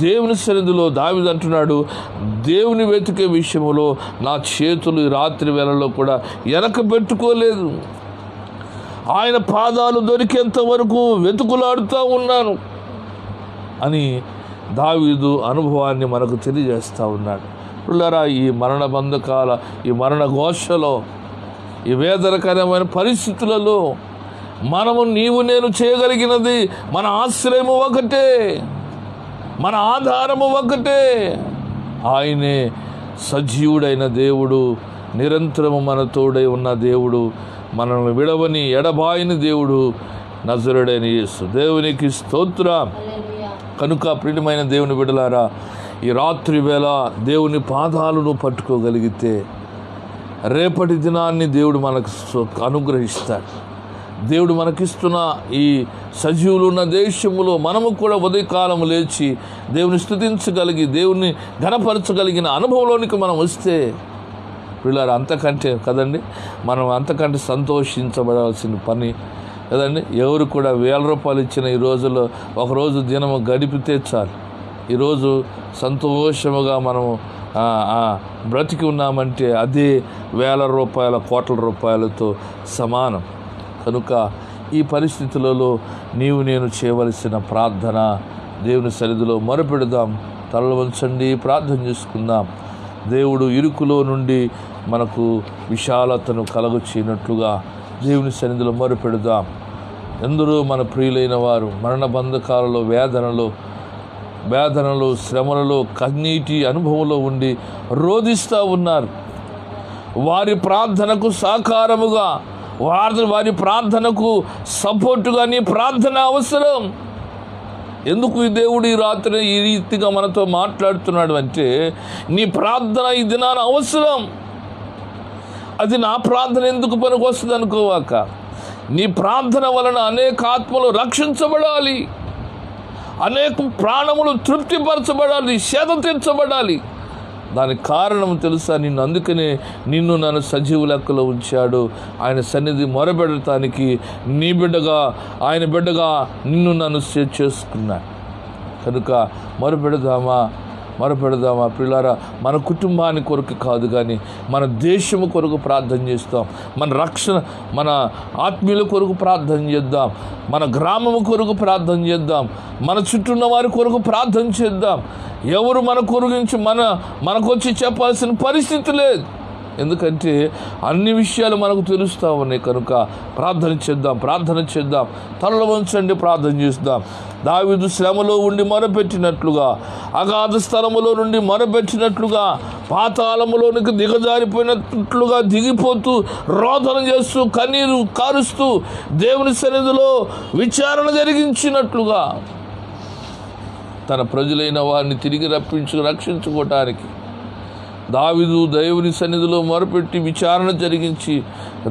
దేవుని సన్నిధిలో దావీదు అంటున్నాడు, దేవుని వెతికే విషయంలో నా చేతులు ఈ రాత్రి వేళలో కూడా వెనక పెట్టుకోలేదు. ఆయన పాదాలు దొరికేంత వరకు వెతుకులాడుతూ ఉన్నాను అని దావీదు అనుభవాన్ని మనకు తెలియజేస్తూ ఉన్నాడు. పిల్లరా, ఈ మరణ బంధకాల, ఈ మరణ ఘోషలో, ఈ వేదనకరమైన పరిస్థితులలో మనము నీవు నేను చేయగలిగినది మన ఆశ్రయము ఒకటే, మన ఆధారము ఒకటే. ఆయనే సజీవుడైన దేవుడు, నిరంతరము మన తోడై ఉన్న దేవుడు, మనల్ని విడవని ఎడబాయని దేవుడు, నజరుడైన యేసు. దేవునికి స్తోత్రం. కనుక ప్రియమైన దేవుని బిడ్డలారా, ఈ రాత్రి వేళ దేవుని పాదాలను పట్టుకోగలిగితే రేపటి దినాన్ని దేవుడు మనకు అనుగ్రహిస్తాడు. దేవుడు మనకిస్తున్న ఈ సజీవులు ఉన్న దేశములో మనము కూడా ఉదయకాలం లేచి దేవుని స్తుతించగలిగి దేవుని ఘనపరచగలిగిన అనుభవంలోనికి మనం వస్తే వీళ్ళారు అంతకంటే కదండి, మనం అంతకంటే సంతోషించబడాల్సిన పని కదండి. ఎవరు కూడా 1000 రూపాయలు ఇచ్చిన ఈ రోజుల్లో ఒకరోజు దినము గడిపితే చాలు. ఈరోజు సంతోషముగా మనము బ్రతికి ఉన్నామంటే అదే 1000 రూపాయల, కోట్ల రూపాయలతో సమానం. కనుక ఈ పరిస్థితులలో నీవు నేను చేయవలసిన ప్రార్థన దేవుని సన్నిధిలో మొరపెడదాం. తలలు వంచండి, ప్రార్థన చేసుకుందాం. దేవుడు ఇరుకులో నుండి మనకు విశాలతను కలగచేయనట్లుగా దేవుని సన్నిధిలో మొరపెడదాం. ఎందరో మన ప్రియులైన వారు మరణ బంధకాలలో, వేదనలు, శ్రమలలో, కన్నీటి అనుభవంలో ఉండి రోధిస్తూ ఉన్నారు. వారి ప్రార్థనకు సహకారముగా, వారి ప్రార్థనకు సపోర్టుగా నీ ప్రార్థన అవసరం. ఎందుకు ఈ దేవుడు ఈ రాత్రి ఈ రీతిగా మనతో మాట్లాడుతున్నాడు అంటే, నీ ప్రార్థన ఈ దినాన అవసరం. అది నా ప్రార్థన ఎందుకు పనికొస్తుంది అనుకోవాక, నీ ప్రార్థన వలన అనేక ఆత్మలు రక్షించబడాలి, అనేక ప్రాణములు తృప్తిపరచబడాలి, సేద తీర్చబడాలి. దానికి కారణం తెలుసా? అందుకనే నన్ను సజీవ లెక్కలో ఉంచాడు. ఆయన సన్నిధి మొరబెడటానికి ఆయన బిడ్డగా నన్ను చేసుకున్నాడు. కనుక మొరపెడదామా పిల్లారా? మన కుటుంబాన్ని కొరకు కాదు కానీ మన దేశము కొరకు ప్రార్థన చేస్తాం. మన రక్షణ, మన ఆత్మీయుల కొరకు ప్రార్థన చేద్దాం. మన గ్రామము కొరకు ప్రార్థన చేద్దాం. మన చుట్టూ ఉన్న వారి కొరకు ప్రార్థన చేద్దాం. ఎవరు మన గురించి మనకొచ్చి చెప్పాల్సిన పరిస్థితి లేదు. ఎందుకంటే అన్ని విషయాలు మనకు తెలుస్తూ ఉన్నాయి. కనుక ప్రార్థన చేద్దాం. తలలో వంచండి, ప్రార్థన చేద్దాం. దావీదు శ్రమలో ఉండి మొరపెట్టినట్లుగా, అగాధ స్థలములో నుండి మొరపెట్టినట్లుగా, పాతాళములోనికి దిగజారిపోయినట్లుగా దిగిపోతూ రోదన చేస్తూ కన్నీరు కారుస్తూ దేవుని సన్నిధిలో విచారణ జరిగించినట్లుగా తన ప్రజలైన వారిని తిరిగి రక్షించుకోవటానికి దావీదు దేవుని సన్నిధిలో మొరపెట్టి విచారణ జరిగించి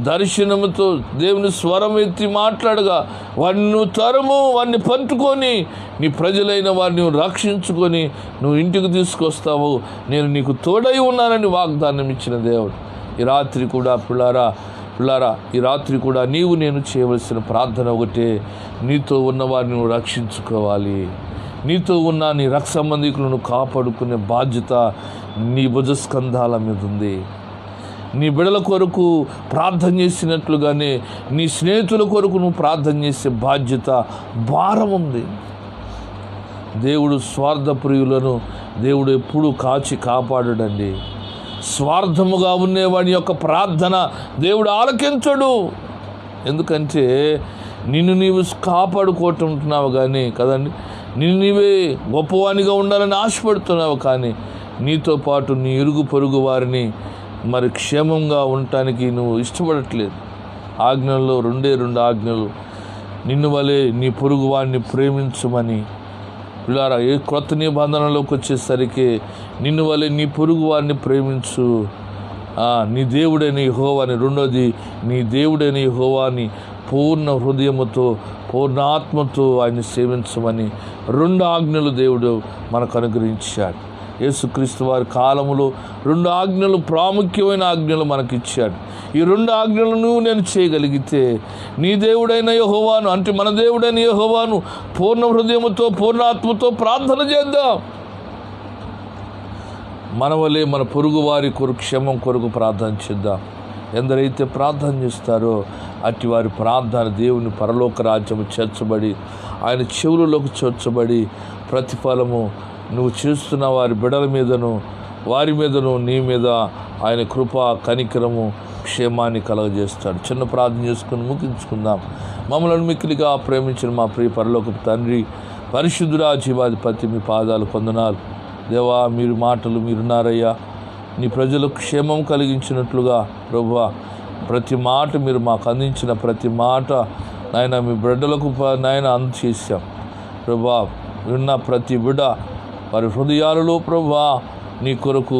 దర్శనముతో దేవుని స్వరం ఎత్తి మాట్లాడగా, వాడిని తరుము, వాడిని పట్టుకొని నీ ప్రజలైన వారిని రక్షించుకొని నువ్వు ఇంటికి తీసుకొస్తావు, నేను నీకు తోడై ఉన్నానని వాగ్దానం ఇచ్చిన దేవుడు. ఈ రాత్రి కూడా పిల్లారా, ఈ రాత్రి కూడా నేను చేయవలసిన ప్రార్థన ఒకటే, నీతో ఉన్న వారిని నువ్వు రక్షించుకోవాలి. నీతో ఉన్న నీ రక్త సంబంధికులను కాపాడుకునే బాధ్యత నీ భుజస్కంధాల మీద ఉంది. నీ బిడ్డల కొరకు ప్రార్థన చేసినట్లుగానే నీ స్నేహితుల కొరకు నువ్వు ప్రార్థన చేసే బాధ్యత, భారం ఉంది. దేవుడు స్వార్థప్రియులను దేవుడు ఎప్పుడూ కాపాడడండి. స్వార్థముగా ఉండేవాడి యొక్క ప్రార్థన దేవుడు ఆలకించడు. ఎందుకంటే నీవు కాపాడుకుంటున్నావు కానీ కదండి, నీవే గొప్పవానిగా ఉండాలని ఆశపడుతున్నావు. కానీ నీతో పాటు నీ ఇరుగు పొరుగు వారిని క్షేమంగా ఉండటానికి నువ్వు ఇష్టపడట్లేదు. ఆజ్ఞల్లో 2 ఆజ్ఞలు, నిన్ను వలె నీ పొరుగు వారిని ప్రేమించమని. పిల్లారా, ఏ క్రొత్త నిబంధనలోకి వచ్చేసరికి నిన్ను వలె నీ పొరుగు వారిని ప్రేమించు, నీ దేవుడైన యెహోవాని. రెండోది, నీ దేవుడైన యెహోవాని పూర్ణ హృదయముతో పూర్ణ ఆత్మతో ఆయన్ని సేవించమని 2 ఆజ్ఞలు దేవుడు మనకు అనుగ్రహించాడు. యేసుక్రీస్తు వారి కాలములో 2 ఆజ్ఞలు, ప్రాముఖ్యమైన ఆజ్ఞలు మనకిచ్చాడు. ఈ 2 ఆజ్ఞలను నేను చేయగలిగితే నీ దేవుడైన యెహోవాను, అంటే మన దేవుడైన యెహోవాను పూర్ణ హృదయముతో పూర్ణ ఆత్మతో ప్రార్థన చేద్దాం. మన వలె మన పొరుగు వారి కొరకు క్షేమం కొరకు ప్రార్థన చేద్దాం. ఎందరైతే ప్రార్థన చేస్తారో అట్టి వారి ప్రార్థన దేవుని పరలోక రాజ్యము చేర్చబడి ఆయన చెవులలోకి చేర్చబడి ప్రతిఫలము నువ్వు చేస్తున్న వారి బిడ్డల మీదను వారి మీదను నీ మీద ఆయన కృప, కనికరము, క్షేమాన్ని కలగజేస్తాడు. చిన్న ప్రార్థన చేసుకుని ముగించుకుందాం. మమ్మల్ని మిక్కిలిగా ప్రేమించిన మా ప్రియ పరలోకపు తండ్రి, పరిశుద్ధుడా, జీవాధిపతి, మీ పాదాలు వందనాలు. దేవా, మీరు మాటలు మీరున్నారయ్యా. నీ ప్రజలకు క్షేమం కలిగించినట్లుగా ప్రభువా, ప్రతి మాట మీరు మాకు అందించిన ప్రతి మాట నాయన మీ బిడ్డలకు నాయన అందచేశాం. ప్రభువా, విన్న ప్రతి బిడ్డ వారి హృదయాలలో ప్రభువా నీ కొరకు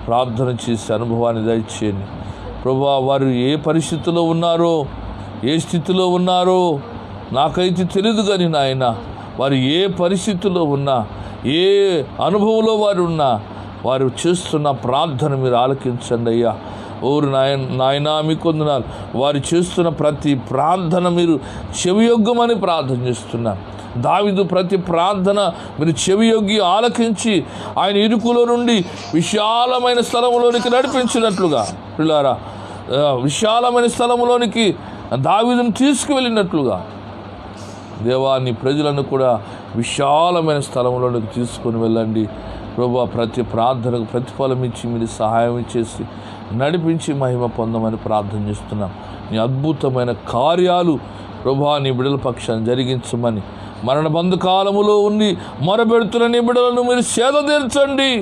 ప్రార్థన చేసే అనుభవాన్ని దయచేయండి. ప్రభువా, వారు ఏ పరిస్థితిలో ఉన్నారో, ఏ స్థితిలో ఉన్నారో నాకైతే తెలియదు కానీ నాయన, వారు ఏ పరిస్థితిలో ఉన్నా, ఏ అనుభవంలో వారు ఉన్నా, వారు చేస్తున్న ప్రార్థన మీరు ఆలకించండి అయ్యా. ఓరు నాయనా మీకు వందనాలు. వారు చేస్తున్న ప్రతి ప్రార్థన మీరు చెవియొగ్గమని ప్రార్థన చేస్తున్నాను. దావీదు ప్రతి ప్రార్థన మీరు చెవియొగ్గి ఆలకించి ఆయన ఇరుకులో నుండి విశాలమైన స్థలంలోనికి నడిపించినట్లుగా, పిల్లారా, విశాలమైన స్థలంలోనికి దావీదును తీసుకువెళ్ళినట్లుగా దేవా, నీ ప్రజలను కూడా విశాలమైన స్థలంలోనికి తీసుకొని వెళ్ళండి. ప్రభువా, ప్రతి ప్రార్థనకు ప్రతిఫలం ఇచ్చి మీరు సహాయం చేసి నడిపించి మహిమ పొందమని ప్రార్థన చేస్తున్నాం. నీ అద్భుతమైన కార్యాలు ప్రభువా నీ బిడ్డల పక్షాన్ని జరిగించమని, మరణ బంధకాలములో ఉండి మొరబెడుతున్న నీ బిడ్డలను మీరు సేద తీర్చండి,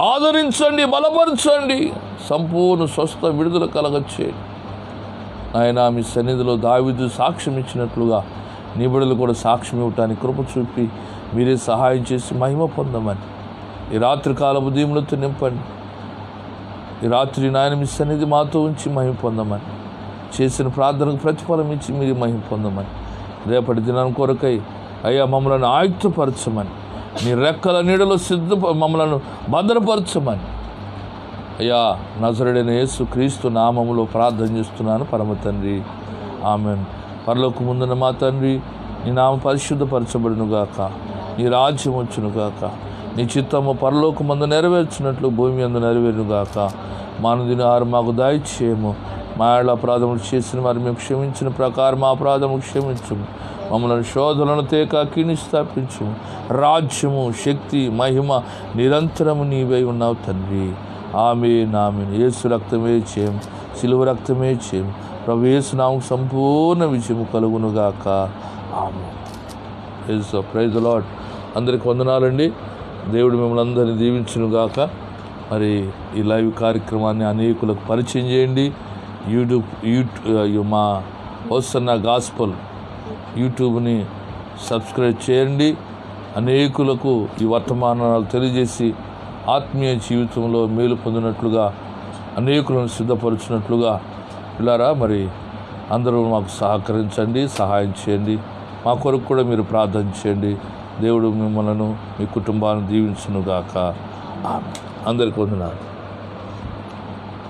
ఆదరించండి, బలపరచండి, సంపూర్ణ స్వస్థ విడుదల కలగచ్చేయండి. ఆయన మీ సన్నిధిలో దావీదు సాక్ష్యం ఇచ్చినట్లుగా నీ బిడ్డలు కూడా సాక్ష్యం ఇవ్వటానికి కృప చూపి మీరే సహాయం చేసి మహిమ పొందమని ఈ రాత్రి కాలపు దీవులతో నింపండి. ఈ రాత్రి నాయన మీ సన్నిధి మాతో ఉంచి మహిమ పొందమని, చేసిన ప్రార్థనకు ప్రతిఫలం ఇచ్చి మీరు మహిమ పొందమని, రేపటి దినం కొరకై అయ్యా మమ్మల్ని ఆయుక్తపరచమని, నీ రెక్కల నీడలో మమ్మలను భద్రపరచమని అయ్యా నజరుడైన యేసు క్రీస్తు నామములో ప్రార్థన చేస్తున్నాను పరమ తండ్రి, ఆమెన్. పరలోకము ముందున్న మా తండ్రి, నీ నామ పరిశుద్ధపరచబడునుగాక, నీ రాజ్యం వచ్చునుగాక, నీ చిత్తము పరలోకమందు నెరవేర్చినట్లు భూమి అందు నెరవేరునుగాక. మానుదిన ఆహారం మాకు దయచేయము, మా ఏళ్ళ అపరాధములు చేసిన వారు మేము క్షమించిన ప్రకారం మా అపరాధములు క్షమించము, మమ్మల్ని శోధనలను తేక కీని స్థాపించము. రాజ్యము, శక్తి, మహిమ నిరంతరము నీవై ఉన్నావు తండ్రి. ఆమేన్ ఆమేన్. యేసు రక్తమే చేయం, సిలువ రక్తమే చేయం. ప్రభు యేసు నామముకు సంపూర్ణ విజయము కలుగునుగాక. ఆమేన్. Praise the Lord. అందరికి వందనాలండి. దేవుడు మిమ్మల్ని అందరినీ దీవించునుగాక. మరి ఈ లైవ్ కార్యక్రమాన్ని అనేకులకు పరిచయం చేయండి. మా హోసన్నా గాస్పల్ యూట్యూబ్ని సబ్స్క్రైబ్ చేయండి. అనేకులకు ఈ వర్తమానాలు తెలియజేసి ఆత్మీయ జీవితంలో మేలు పొందినట్లుగా, అనేకులను సిద్ధపరుచినట్లుగా పిల్లారా మరి అందరూ మాకు సహకరించండి, సహాయం చేయండి. మా కొరకు కూడా మీరు ప్రార్థన చేయండి. దేవుడు మిమ్మల్ని మీ కుటుంబాలను దీవించునుగాక. అందరికీ వందనాలు.